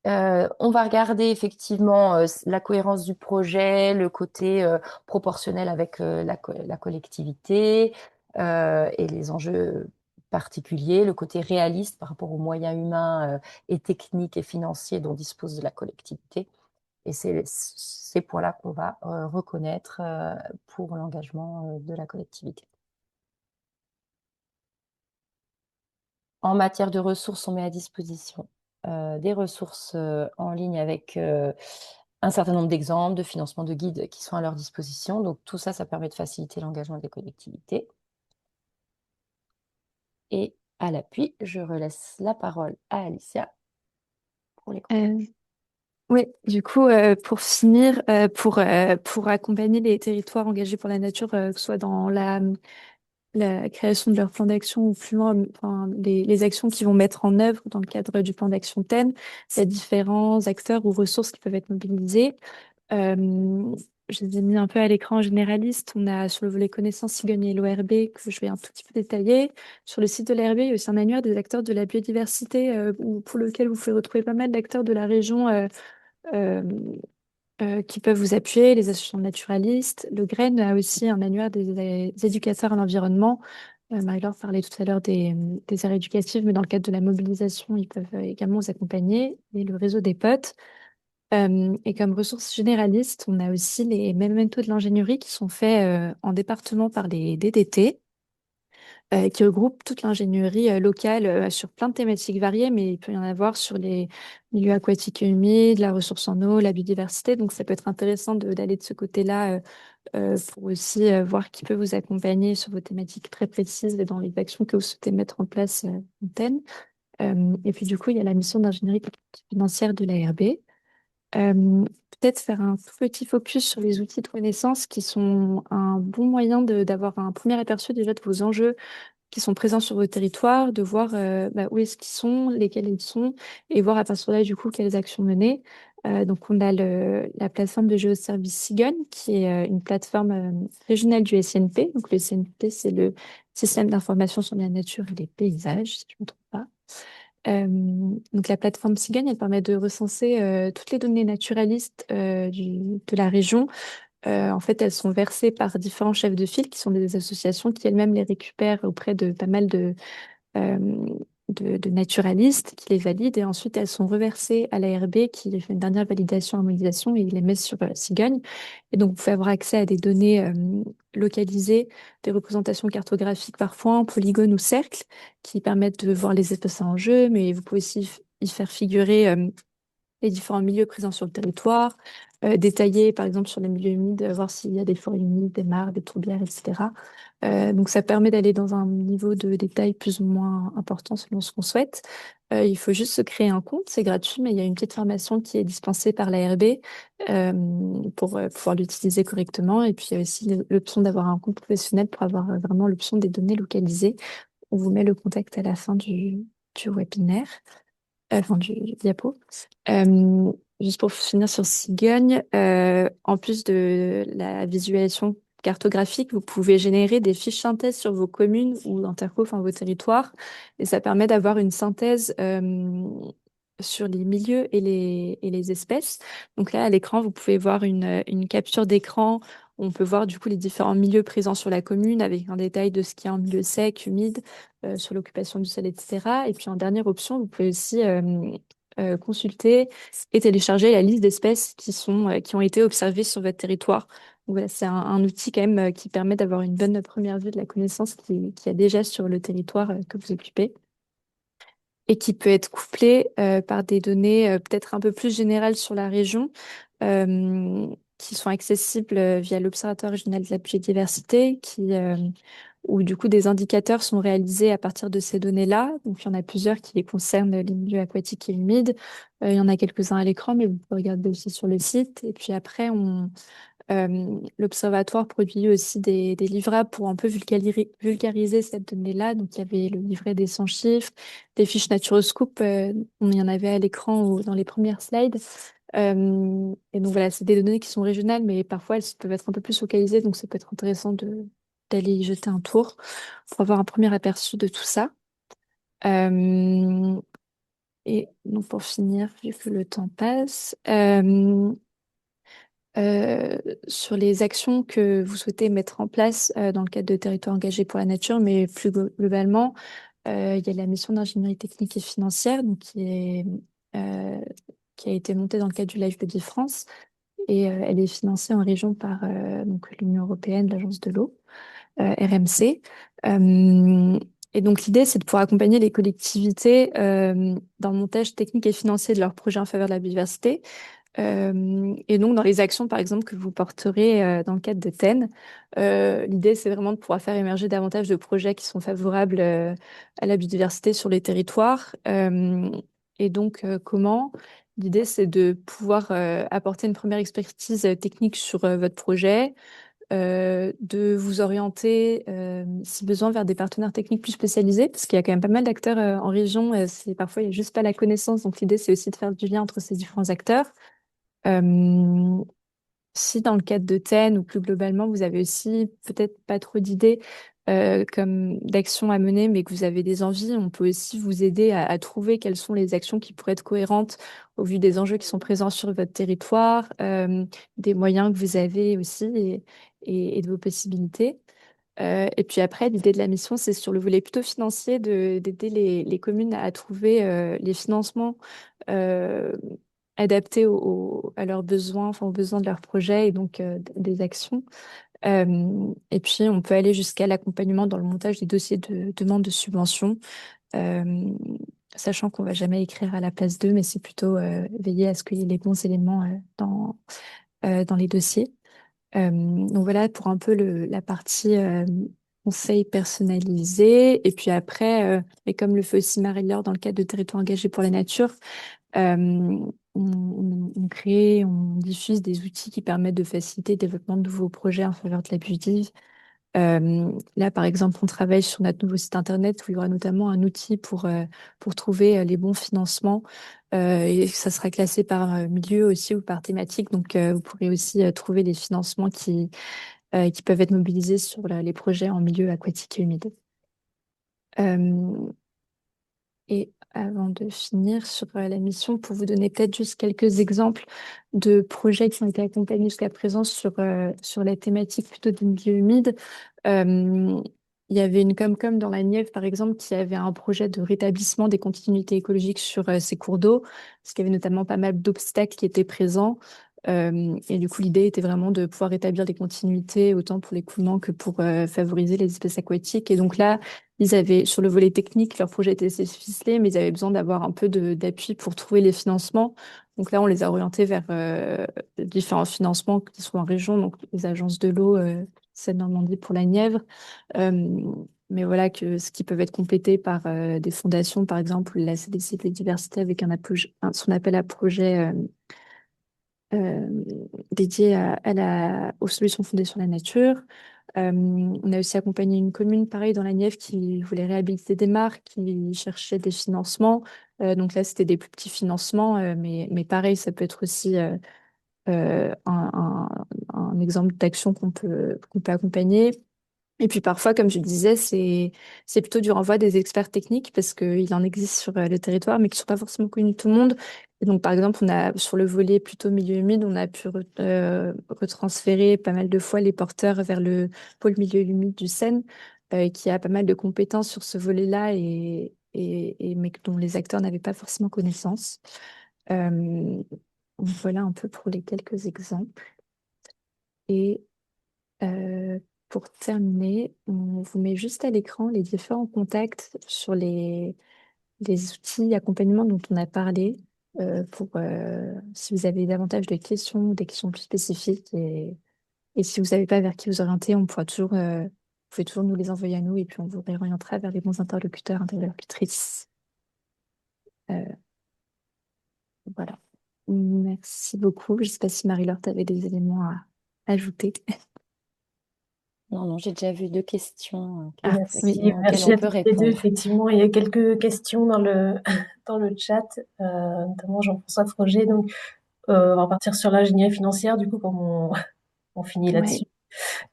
on va regarder effectivement la cohérence du projet, le côté proportionnel avec la collectivité et les enjeux particuliers, le côté réaliste par rapport aux moyens humains et techniques et financiers dont dispose la collectivité. Et c'est ces points-là qu'on va reconnaître pour l'engagement de la collectivité. En matière de ressources, on met à disposition des ressources en ligne avec un certain nombre d'exemples, de financements de guides qui sont à leur disposition. Donc tout ça, ça permet de faciliter l'engagement des collectivités. Et à l'appui, je relaisse la parole à Alicia pour les Euh, oui, du coup, pour finir, pour accompagner les territoires engagés pour la nature, que ce soit dans la création de leur plan d'action ou plus loin, enfin, les actions qu'ils vont mettre en œuvre dans le cadre du plan d'action TEN, il y a différents acteurs ou ressources qui peuvent être mobilisés. Je les ai mis un peu à l'écran généraliste. On a sur le volet connaissances Cigogne et l'ORB que je vais un tout petit peu détailler. Sur le site de l'ARB, il y a aussi un annuaire des acteurs de la biodiversité pour lequel vous pouvez retrouver pas mal d'acteurs de la région euh, qui peuvent vous appuyer, les associations naturalistes. Le GREN a aussi un annuaire des éducateurs à l'environnement. Marie-Laure parlait tout à l'heure des aires éducatives, mais dans le cadre de la mobilisation, ils peuvent également vous accompagner. Et le réseau des potes. Et comme ressources généralistes, on a aussi les mémentos de l'ingénierie qui sont faits en département par les DDT, qui regroupent toute l'ingénierie locale sur plein de thématiques variées, mais il peut y en avoir sur les milieux aquatiques et humides, la ressource en eau, la biodiversité. Donc ça peut être intéressant d'aller de ce côté-là pour aussi voir qui peut vous accompagner sur vos thématiques très précises et dans les actions que vous souhaitez mettre en place en thème. Et puis du coup, il y a la mission d'ingénierie financière de l'ARB. Peut-être faire un tout petit focus sur les outils de connaissance qui sont un bon moyen d'avoir un premier aperçu déjà de vos enjeux qui sont présents sur votre territoire, de voir où est-ce qu'ils sont, lesquels ils sont, et voir à partir de là, du coup, quelles actions mener. Donc, on a la plateforme de géoservice Sigon, qui est une plateforme régionale du SNP. Donc, le SNP, c'est le système d'information sur la nature et les paysages, si je ne me trompe pas. Donc, la plateforme Sigon, elle permet de recenser toutes les données naturalistes de la région. En fait, elles sont versées par différents chefs de file qui sont des associations qui elles-mêmes les récupèrent auprès de pas mal euh, de naturalistes qui les valident et ensuite elles sont reversées à l'ARB qui fait une dernière validation, harmonisation et les met sur Cigogne. Et donc, vous pouvez avoir accès à des données localisées, des représentations cartographiques parfois en polygone ou cercle qui permettent de voir les espèces en jeu, mais vous pouvez aussi y faire figurer les différents milieux présents sur le territoire, détailler par exemple sur les milieux humides, voir s'il y a des forêts humides, des mares, des tourbières, etc. Donc ça permet d'aller dans un niveau de détail plus ou moins important selon ce qu'on souhaite. Il faut juste se créer un compte, c'est gratuit, mais il y a une petite formation qui est dispensée par l'ARB pour pouvoir l'utiliser correctement. Et puis il y a aussi l'option d'avoir un compte professionnel pour avoir vraiment l'option des données localisées. On vous met le contact à la fin du webinaire enfin du diapo. Euh, Juste pour finir sur Cigogne, en plus de la visualisation cartographique, vous pouvez générer des fiches synthèse sur vos communes ou interco, enfin vos territoires, et ça permet d'avoir une synthèse sur les milieux et les espèces. Donc là, à l'écran, vous pouvez voir une capture d'écran. On peut voir du coup les différents milieux présents sur la commune avec un détail de ce qu'il y a en milieu sec, humide, sur l'occupation du sol, etc. Et puis en dernière option, vous pouvez aussi consulter et télécharger la liste d'espèces qui ont été observées sur votre territoire. Donc voilà, c'est un outil quand même qui permet d'avoir une bonne première vue de la connaissance qui y a déjà sur le territoire que vous occupez et qui peut être couplé par des données peut-être un peu plus générales sur la région, qui sont accessibles via l'Observatoire régional de la biodiversité, où du coup des indicateurs sont réalisés à partir de ces données-là. Donc il y en a plusieurs qui les concernent, les milieux aquatiques et humides. Il y en a quelques-uns à l'écran, mais vous pouvez regarder aussi sur le site. Et puis après, l'Observatoire produit aussi des livrables pour un peu vulgariser cette donnée-là. Donc, il y avait le livret des 100 chiffres, des fiches Naturoscope, on y en avait à l'écran ou dans les premières slides. Et donc, voilà, c'est des données qui sont régionales, mais parfois elles peuvent être un peu plus localisées. Donc, ça peut être intéressant d'aller y jeter un tour pour avoir un premier aperçu de tout ça. Euh, et donc, pour finir, vu que le temps passe, euh, sur les actions que vous souhaitez mettre en place dans le cadre de territoires engagés pour la nature, mais plus globalement, il y a la mission d'ingénierie technique et financière donc euh, qui a été montée dans le cadre du Life Budget France et elle est financée en région par donc l'Union européenne, l'Agence de l'eau, RMC. Euh, et donc l'idée, c'est de pouvoir accompagner les collectivités dans le montage technique et financier de leurs projets en faveur de la biodiversité et donc, dans les actions, par exemple, que vous porterez dans le cadre de TEN, l'idée, c'est vraiment de pouvoir faire émerger davantage de projets qui sont favorables à la biodiversité sur les territoires. Et donc, comment? L'idée, c'est de pouvoir apporter une première expertise technique sur votre projet, de vous orienter, si besoin, vers des partenaires techniques plus spécialisés, parce qu'il y a quand même pas mal d'acteurs en région. Parfois, il n'y a juste pas la connaissance. Donc, l'idée, c'est aussi de faire du lien entre ces différents acteurs. Euh, Si dans le cadre de TEN ou plus globalement, vous avez aussi peut-être pas trop d'idées comme d'actions à mener, mais que vous avez des envies, on peut aussi vous aider à trouver quelles sont les actions qui pourraient être cohérentes au vu des enjeux qui sont présents sur votre territoire, des moyens que vous avez aussi et de vos possibilités. Et puis après, l'idée de la mission, c'est sur le volet plutôt financier d'aider les communes à trouver les financements adapté à leurs besoins, enfin aux besoins de leur projet et donc des actions. Et puis, on peut aller jusqu'à l'accompagnement dans le montage des dossiers de demande de subvention, euh, sachant qu'on va jamais écrire à la place d'eux, mais c'est plutôt veiller à ce qu'il y ait les bons éléments dans les dossiers. Donc voilà pour un peu la partie conseil personnalisé. Et puis après, et comme le fait aussi Marie-Laure dans le cadre de Territoire engagé pour la nature, on crée, on diffuse des outils qui permettent de faciliter le développement de nouveaux projets en faveur de la biodive. Là, par exemple, on travaille sur notre nouveau site internet où il y aura notamment un outil pour trouver les bons financements. Et ça sera classé par milieu aussi ou par thématique. Donc, vous pourrez aussi trouver des financements qui peuvent être mobilisés sur les projets en milieu aquatique et humide. Euh, et avant de finir sur la mission, pour vous donner peut-être juste quelques exemples de projets qui ont été accompagnés jusqu'à présent sur la thématique plutôt des milieux humides. Euh, il y avait une Comcom dans la Nièvre, par exemple, qui avait un projet de rétablissement des continuités écologiques sur ses cours d'eau, parce qu'il y avait notamment pas mal d'obstacles qui étaient présents. Et du coup, l'idée était vraiment de pouvoir rétablir des continuités, autant pour l'écoulement que pour favoriser les espèces aquatiques. Et donc là, ils avaient, sur le volet technique, leur projet était assez ficelé, mais ils avaient besoin d'avoir un peu d'appui pour trouver les financements. Donc là, on les a orientés vers différents financements qui sont en région, donc les agences de l'eau, Seine-Normandie pour la Nièvre. Euh, mais voilà, ce qui peuvent être complétés par des fondations, par exemple la CDC Biodiversité avec son appel à projet euh, dédié aux solutions fondées sur la nature. On a aussi accompagné une commune, pareil, dans la Nièvre, qui voulait réhabiliter des mares, qui cherchait des financements. Donc là, c'était des plus petits financements, mais pareil, ça peut être aussi un exemple d'action qu'on peut accompagner. Et puis parfois, comme je disais, c'est plutôt du renvoi des experts techniques parce qu'il en existe sur le territoire, mais qui ne sont pas forcément connus de tout le monde. Et donc, par exemple, on a sur le volet plutôt milieu humide, on a pu retransférer pas mal de fois les porteurs vers le pôle milieu humide du Seine, qui a pas mal de compétences sur ce volet-là mais dont les acteurs n'avaient pas forcément connaissance. Euh, voilà un peu pour les quelques exemples. Et euh, pour terminer, on vous met juste à l'écran les différents contacts sur les outils d'accompagnement dont on a parlé pour si vous avez davantage de questions ou des questions plus spécifiques. Et si vous ne savez pas vers qui vous orienter, vous pouvez toujours nous les envoyer à nous et puis on vous réorientera vers les bons interlocuteurs, interlocutrices. Euh, voilà. Merci beaucoup. Je ne sais pas si Marie-Laure, tu avais des éléments à ajouter. Non, non, j'ai déjà vu deux questions Ah, oui. Merci, effectivement, auxquelles merci on à peut toutes les deux. répondre. Effectivement, il y a quelques questions dans le, dans le chat, notamment Jean-François Froger. Donc, on va partir sur l'ingénierie financière, du coup, comme on finit là-dessus.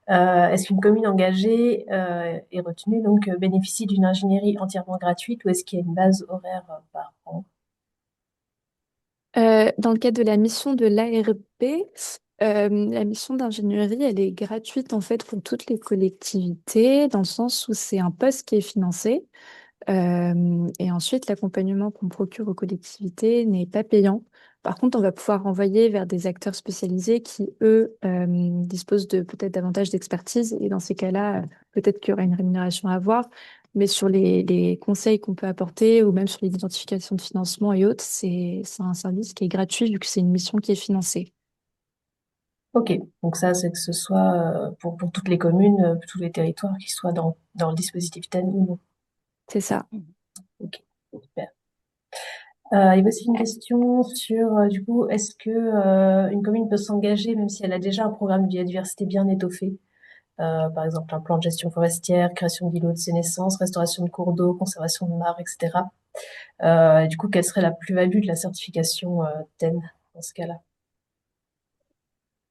Ouais. Est-ce qu'une commune engagée est retenue, donc bénéficie d'une ingénierie entièrement gratuite ou est-ce qu'il y a une base horaire par an? Dans le cadre de la mission de l'ARB, la mission d'ingénierie, elle est gratuite en fait pour toutes les collectivités, dans le sens où c'est un poste qui est financé. Et ensuite, l'accompagnement qu'on procure aux collectivités n'est pas payant. Par contre, on va pouvoir renvoyer vers des acteurs spécialisés qui, eux, disposent de peut-être davantage d'expertise. Et dans ces cas-là, peut-être qu'il y aura une rémunération à avoir. Mais sur les conseils qu'on peut apporter ou même sur l'identification de financement et autres, c'est un service qui est gratuit vu que c'est une mission qui est financée. Ok, donc ça, c'est que ce soit pour toutes les communes, tous les territoires qui soient dans le dispositif TEN ou non. C'est ça. Ok, super. Il y a aussi une question sur, du coup, est-ce que une commune peut s'engager même si elle a déjà un programme de biodiversité bien étoffé, par exemple un plan de gestion forestière, création d'îlots de sénescence, restauration de cours d'eau, conservation de mares, etc. Et du coup, quelle serait la plus-value de la certification TEN dans ce cas-là?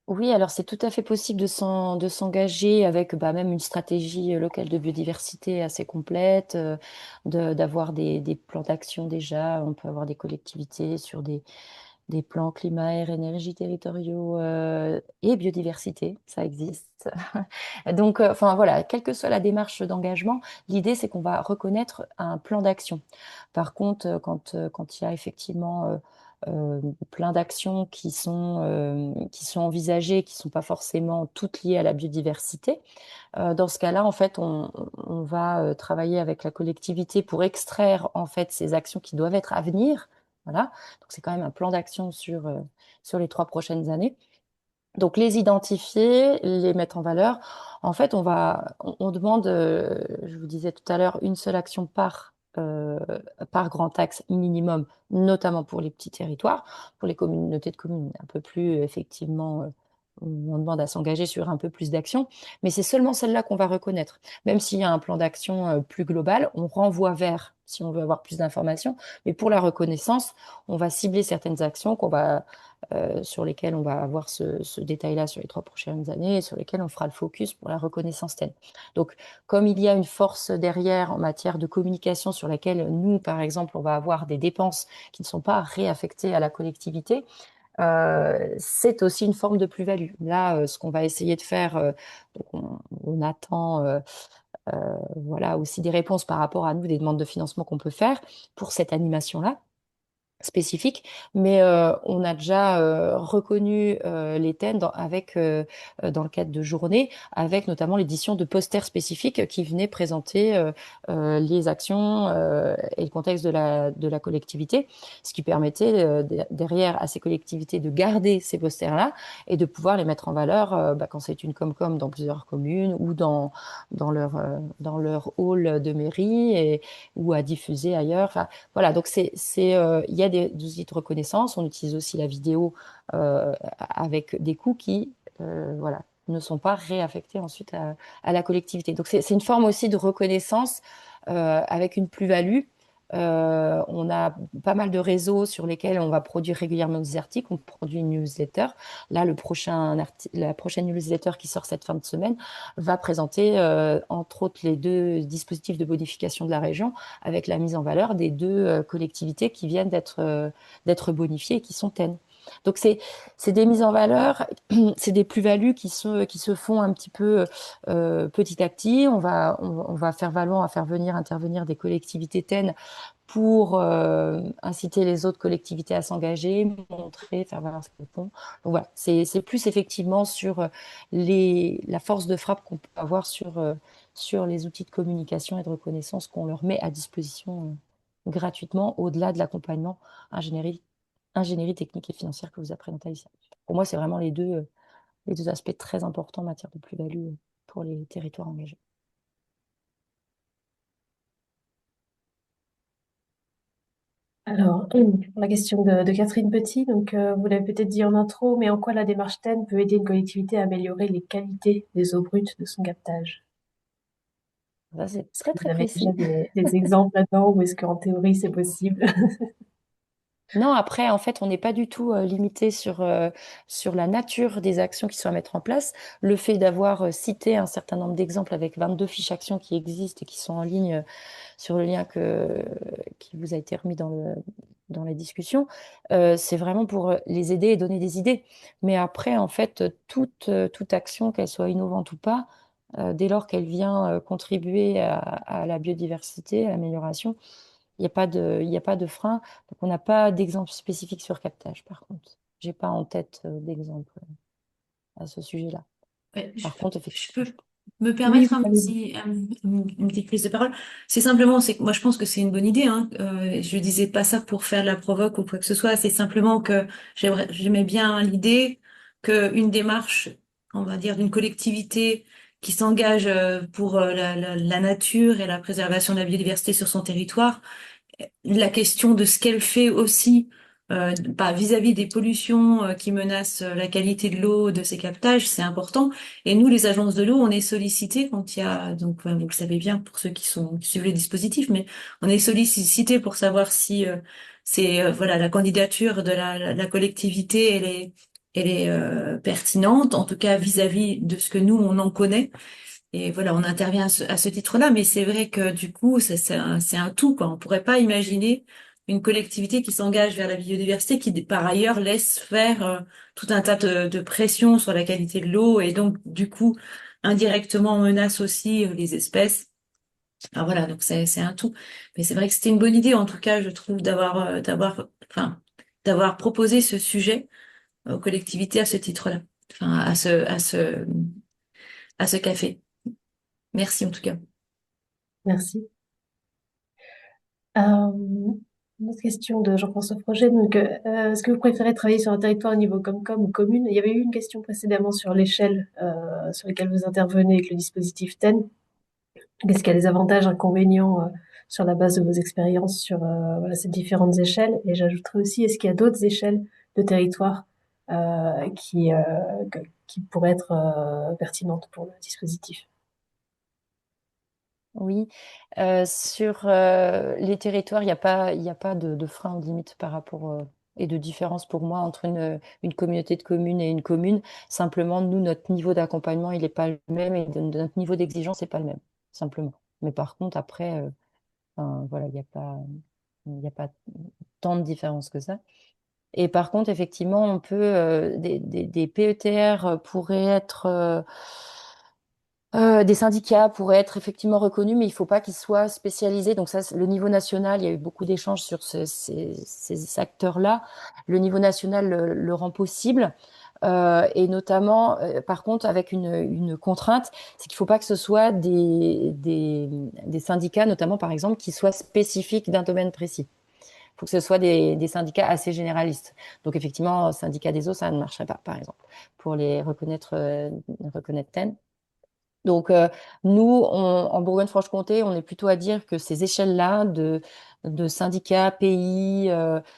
Oui, alors c'est tout à fait possible de s'engager avec même une stratégie locale de biodiversité assez complète, d'avoir des plans d'action déjà. On peut avoir des collectivités sur des plans climat, air, énergie territoriaux et biodiversité, ça existe. Donc, enfin voilà, quelle que soit la démarche d'engagement, l'idée c'est qu'on va reconnaître un plan d'action. Par contre, quand il y a effectivement plein d'actions qui sont envisagées, qui ne sont pas forcément toutes liées à la biodiversité. Dans ce cas-là, en fait, on va travailler avec la collectivité pour extraire en fait ces actions qui doivent être à venir. Voilà. Donc c'est quand même un plan d'action sur les 3 prochaines années. Donc les identifier, les mettre en valeur. En fait, on demande, je vous disais tout à l'heure, une seule action par grand axe minimum, notamment pour les petits territoires. Pour les communautés de communes, un peu plus, effectivement, on demande à s'engager sur un peu plus d'actions. Mais c'est seulement celle-là qu'on va reconnaître. Même s'il y a un plan d'action plus global, on renvoie vers, si on veut avoir plus d'informations. Mais pour la reconnaissance, on va cibler certaines actions sur lesquelles on va avoir ce détail-là sur les 3 prochaines années et sur lesquelles on fera le focus pour la reconnaissance TEN. Donc, comme il y a une force derrière en matière de communication sur laquelle nous, par exemple, on va avoir des dépenses qui ne sont pas réaffectées à la collectivité, c'est aussi une forme de plus-value. Là, ce qu'on va essayer de faire, donc on attend voilà, aussi des réponses par rapport à nous, des demandes de financement qu'on peut faire pour cette animation-là spécifique, mais on a déjà reconnu les thèmes dans le cadre de journées, avec notamment l'édition de posters spécifiques qui venaient présenter les actions et le contexte de la collectivité, ce qui permettait derrière à ces collectivités de garder ces posters-là et de pouvoir les mettre en valeur quand c'est une Comcom dans plusieurs communes ou dans leur hall de mairie ou à diffuser ailleurs. Enfin, voilà, donc il y a des outils de reconnaissance. On utilise aussi la vidéo avec des coûts qui, voilà, ne sont pas réaffectés ensuite à la collectivité. Donc c'est une forme aussi de reconnaissance avec une plus-value. On a pas mal de réseaux sur lesquels on va produire régulièrement des articles. On produit une newsletter. Là, la prochaine newsletter qui sort cette fin de semaine va présenter, entre autres, les 2 dispositifs de bonification de la région avec la mise en valeur des 2 collectivités qui viennent d'être bonifiées et qui sont TEN. Donc, c'est des mises en valeur, c'est des plus-values qui se font un petit peu petit à petit. On va faire valoir, à faire intervenir des collectivités TEN pour inciter les autres collectivités à s'engager, montrer, faire valoir ce qu'elles font. Donc voilà, c'est plus effectivement sur la force de frappe qu'on peut avoir sur les outils de communication et de reconnaissance qu'on leur met à disposition gratuitement, au-delà de l'accompagnement ingénierie technique et financière que vous a présenté ici. Pour moi, c'est vraiment les deux aspects très importants en matière de plus-value pour les territoires engagés. Alors, pour la question de Catherine Petit, donc vous l'avez peut-être dit en intro, mais en quoi la démarche TEN peut aider une collectivité à améliorer les qualités des eaux brutes de son captage? Ça, c'est Est-ce très, que vous très avez déjà précis. des exemples là-dedans ou est-ce qu'en théorie c'est possible? Non, après, en fait, on n'est pas du tout limité sur la nature des actions qui sont à mettre en place. Le fait d'avoir cité un certain nombre d'exemples avec 22 fiches actions qui existent et qui sont en ligne sur le lien qui vous a été remis dans la discussion, c'est vraiment pour les aider et donner des idées. Mais après, en fait, toute action, qu'elle soit innovante ou pas, dès lors qu'elle vient contribuer à la biodiversité, à l'amélioration, il y a pas de frein. Donc, on n'a pas d'exemple spécifique sur captage, par contre. J'ai pas en tête d'exemple à ce sujet-là. Ouais, Par contre, je effectivement. peux me Oui, permettre allez-y. une petite prise de parole. C'est simplement, c'est que moi je pense que c'est une bonne idée. Hein. Je disais pas ça pour faire de la provoque ou quoi que ce soit. C'est simplement que j'aimais bien l'idée qu'une démarche, on va dire, d'une collectivité qui s'engage pour la nature et la préservation de la biodiversité sur son territoire, la question de ce qu'elle fait aussi vis-à-vis des pollutions qui menacent la qualité de l'eau de ces captages, c'est important. Et nous, les agences de l'eau, on est sollicités quand il y a, donc vous le savez bien pour ceux qui suivent les dispositifs, mais on est sollicités pour savoir si c'est voilà la candidature de la collectivité, elle est pertinente, en tout cas vis-à-vis de ce que nous on en connaît. Et voilà, on intervient à ce titre-là, mais c'est vrai que du coup, c'est un tout, quoi. On pourrait pas imaginer une collectivité qui s'engage vers la biodiversité, qui par ailleurs laisse faire tout un tas de pressions sur la qualité de l'eau et donc du coup indirectement menace aussi les espèces. Enfin voilà, donc c'est un tout. Mais c'est vrai que c'était une bonne idée, en tout cas, je trouve, enfin d'avoir proposé ce sujet aux collectivités à ce titre-là, enfin à ce café. Merci en tout cas. Merci. Une autre question de Jean-François Froget. Donc, est-ce que vous préférez travailler sur un territoire au niveau Comcom ou commune? Il y avait eu une question précédemment sur l'échelle sur laquelle vous intervenez avec le dispositif TEN. Est-ce qu'il y a des avantages, inconvénients sur la base de vos expériences sur voilà, ces différentes échelles? Et j'ajouterais aussi, est-ce qu'il y a d'autres échelles de territoire qui pourraient être pertinentes pour le dispositif? Oui, sur les territoires, il y a pas de frein ou de limite par rapport et de différence pour moi entre une communauté de communes et une commune. Simplement, nous, notre niveau d'accompagnement, il n'est pas le même et notre niveau d'exigence n'est pas le même, simplement. Mais par contre, après, enfin, voilà, il y a pas tant de différence que ça. Et par contre, effectivement, on peut, des PETR pourraient être des syndicats pourraient être effectivement reconnus, mais il ne faut pas qu'ils soient spécialisés. Donc ça, le niveau national, il y a eu beaucoup d'échanges sur ces acteurs-là. Le niveau national le rend possible. Et notamment, par contre, avec une contrainte, c'est qu'il ne faut pas que ce soit des syndicats, notamment par exemple, qui soient spécifiques d'un domaine précis. Il faut que ce soit des syndicats assez généralistes. Donc effectivement, syndicat des eaux, ça ne marcherait pas, par exemple, pour les reconnaître TEN. Donc, nous, en Bourgogne-Franche-Comté, on est plutôt à dire que ces échelles-là de syndicats, pays,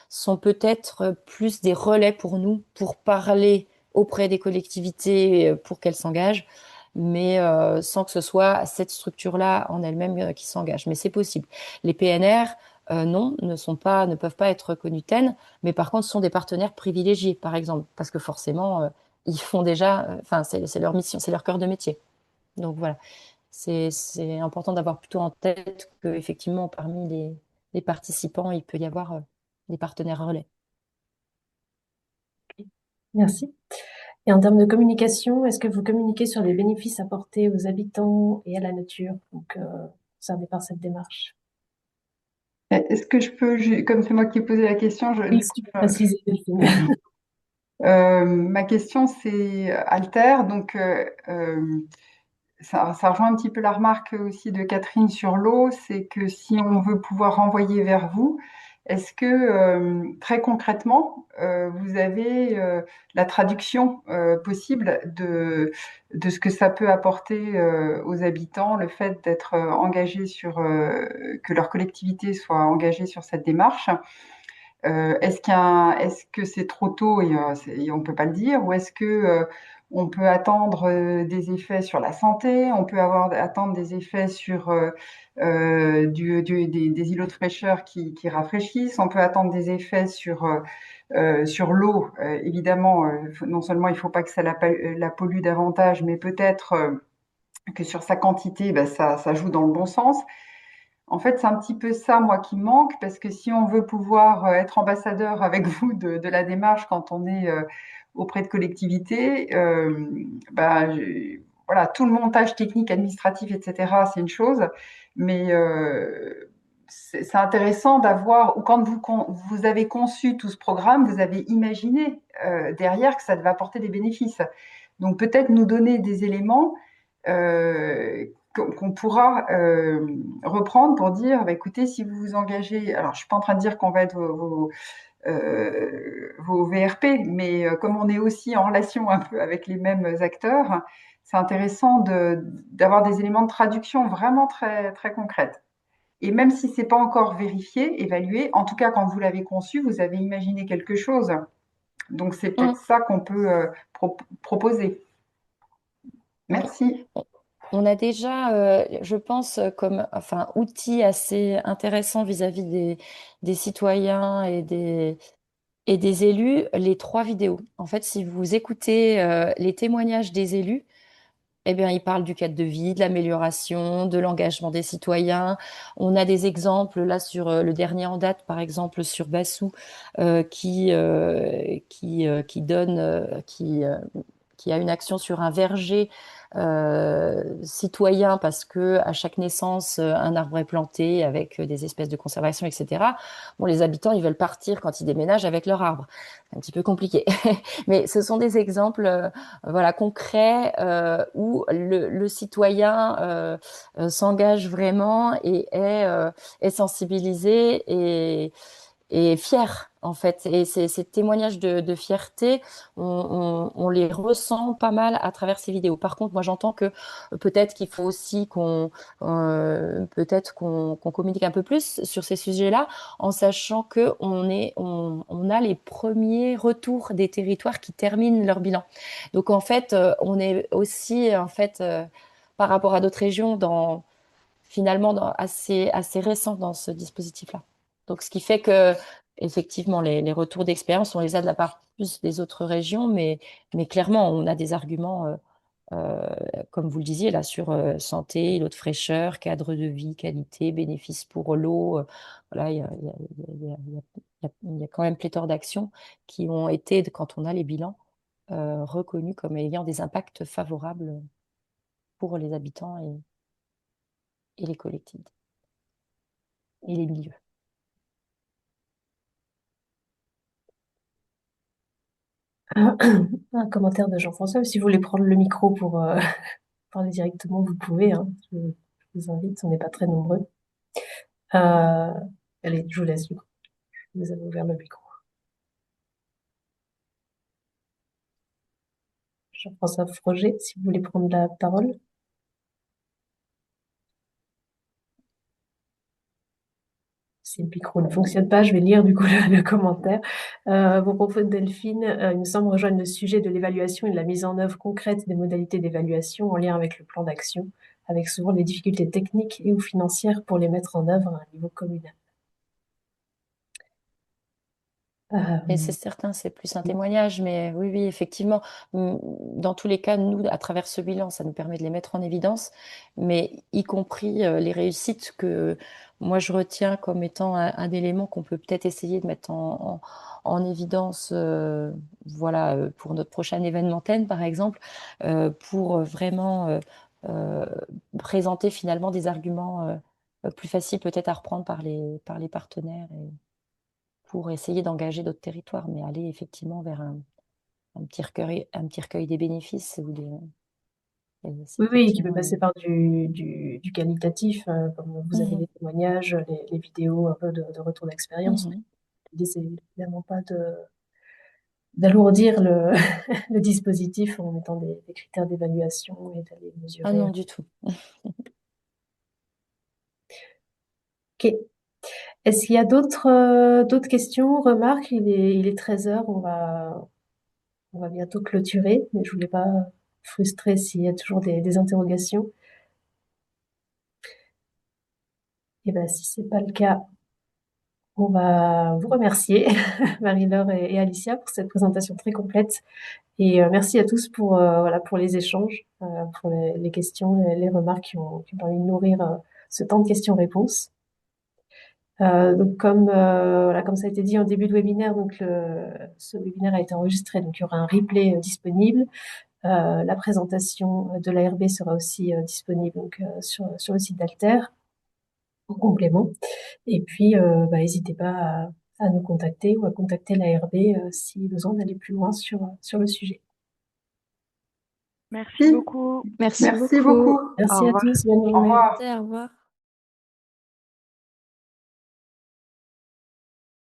sont peut-être plus des relais pour nous, pour parler auprès des collectivités, pour qu'elles s'engagent, mais sans que ce soit cette structure-là en elle-même qui s'engage. Mais c'est possible. Les PNR, non, ne peuvent pas être reconnus TEN, mais par contre, sont des partenaires privilégiés, par exemple, parce que forcément, ils font déjà, enfin, c'est leur mission, c'est leur cœur de métier. Donc voilà, c'est important d'avoir plutôt en tête qu'effectivement, parmi les participants, il peut y avoir des partenaires relais. Merci. Et en termes de communication, est-ce que vous communiquez sur les bénéfices apportés aux habitants et à la nature, donc concernés par cette démarche? Est-ce que je peux, comme c'est moi qui ai posé la question, Oui, du si coup, tu peux préciser, Delphine. ma question c'est Alter, donc ça rejoint un petit peu la remarque aussi de Catherine sur l'eau, c'est que si on veut pouvoir renvoyer vers vous, est-ce que très concrètement, vous avez la traduction possible de ce que ça peut apporter aux habitants, le fait d'être engagé que leur collectivité soit engagée sur cette démarche? Est-ce que c'est trop tôt et on peut pas le dire, ou est-ce que on peut attendre des effets sur la santé, on peut attendre des effets sur des îlots de fraîcheur qui rafraîchissent, on peut attendre des effets sur l'eau. Évidemment, non seulement il faut pas que ça la pollue davantage, mais peut-être que sur sa quantité, ben, ça joue dans le bon sens. En fait, c'est un petit peu ça, moi, qui manque, parce que si on veut pouvoir être ambassadeur avec vous de la démarche quand on est auprès de collectivités, bah, voilà, tout le montage technique, administratif, etc., c'est une chose, mais c'est intéressant d'avoir, ou quand vous avez conçu tout ce programme, vous avez imaginé derrière que ça devait apporter des bénéfices. Donc peut-être nous donner des éléments qu'on pourra reprendre pour dire, bah, écoutez, si vous vous engagez, alors je suis pas en train de dire qu'on va être vos VRP, mais comme on est aussi en relation un peu avec les mêmes acteurs, c'est intéressant d'avoir des éléments de traduction vraiment très, très concrètes. Et même si c'est pas encore vérifié, évalué, en tout cas quand vous l'avez conçu, vous avez imaginé quelque chose. Donc c'est peut-être ça qu'on peut proposer. Merci. On a déjà, je pense, comme enfin, outil assez intéressant vis-à-vis des citoyens et des élus, les 3 vidéos. En fait, si vous écoutez les témoignages des élus, eh bien, ils parlent du cadre de vie, de l'amélioration, de l'engagement des citoyens. On a des exemples là sur le dernier en date, par exemple sur Bassou, qui donne, qui a une action sur un verger citoyen parce que à chaque naissance, un arbre est planté avec des espèces de conservation, etc. Bon, les habitants, ils veulent partir quand ils déménagent avec leur arbre. C'est un petit peu compliqué. Mais ce sont des exemples voilà, concrets où le citoyen s'engage vraiment et est sensibilisé et fier, en fait. Et ces témoignages de fierté, on les ressent pas mal à travers ces vidéos. Par contre, moi, j'entends que peut-être qu'il faut aussi peut-être qu'on communique un peu plus sur ces sujets-là, en sachant que on a les premiers retours des territoires qui terminent leur bilan. Donc, en fait, on est aussi, en fait, par rapport à d'autres régions, finalement assez récent dans ce dispositif-là. Donc, ce qui fait que, effectivement, les retours d'expérience, on les a de la part plus des autres régions, mais clairement, on a des arguments, comme vous le disiez, là, sur santé, l'eau de fraîcheur, cadre de vie, qualité, bénéfices pour l'eau. Voilà, il y a quand même pléthore d'actions qui ont été, quand on a les bilans, reconnus comme ayant des impacts favorables pour les habitants et les collectivités et les milieux. Un commentaire de Jean-François. Si vous voulez prendre le micro pour parler directement, vous pouvez. Hein. Je vous invite, on n'est pas très nombreux. Allez, je vous laisse du coup. Vous avez ouvert le micro. Jean-François Froger, si vous voulez prendre la parole. Si le micro ne fonctionne pas, je vais lire du coup le commentaire. Vos propos de Delphine, il me semble, rejoindre le sujet de l'évaluation et de la mise en œuvre concrète des modalités d'évaluation en lien avec le plan d'action, avec souvent des difficultés techniques et ou financières pour les mettre en œuvre à un niveau communal. Et c'est certain, c'est plus un témoignage, mais oui, oui, effectivement, dans tous les cas, nous, à travers ce bilan, ça nous permet de les mettre en évidence, mais y compris les réussites que moi je retiens comme étant un élément qu'on peut peut-être essayer de mettre en évidence, voilà, pour notre prochain événement TEN, par exemple, pour vraiment euh, présenter finalement des arguments plus faciles peut-être à reprendre par les partenaires. Pour essayer d'engager d'autres territoires, mais aller effectivement vers un petit recueil des bénéfices ou Oui, qui peut passer par du qualitatif, comme vous avez Mhm. les témoignages, les vidéos un peu de retour d'expérience. Mhm. L'idée, c'est évidemment pas d'alourdir le dispositif en mettant des critères d'évaluation et d'aller Ah mesurer. non, du tout. Ok. Est-ce qu'il y a d'autres questions, remarques? Il est 13 h, on va bientôt clôturer, mais je voulais pas frustrer s'il y a toujours des interrogations. Et ben, si c'est pas le cas, on va vous remercier, Marie-Laure et Alicia, pour cette présentation très complète. Et merci à tous pour, voilà, pour les échanges, pour les questions, les remarques qui ont permis de nourrir ce temps de questions-réponses. Donc voilà, comme ça a été dit en début de webinaire, donc ce webinaire a été enregistré, donc il y aura un replay disponible. La présentation de l'ARB sera aussi disponible donc, sur le site d'Alter en complément. Et puis, n'hésitez pas à nous contacter ou à contacter l'ARB si besoin d'aller plus loin sur le sujet. Merci beaucoup. Merci Merci beaucoup. beaucoup. Merci Au à revoir. tous, bonne Au journée. revoir. Au revoir.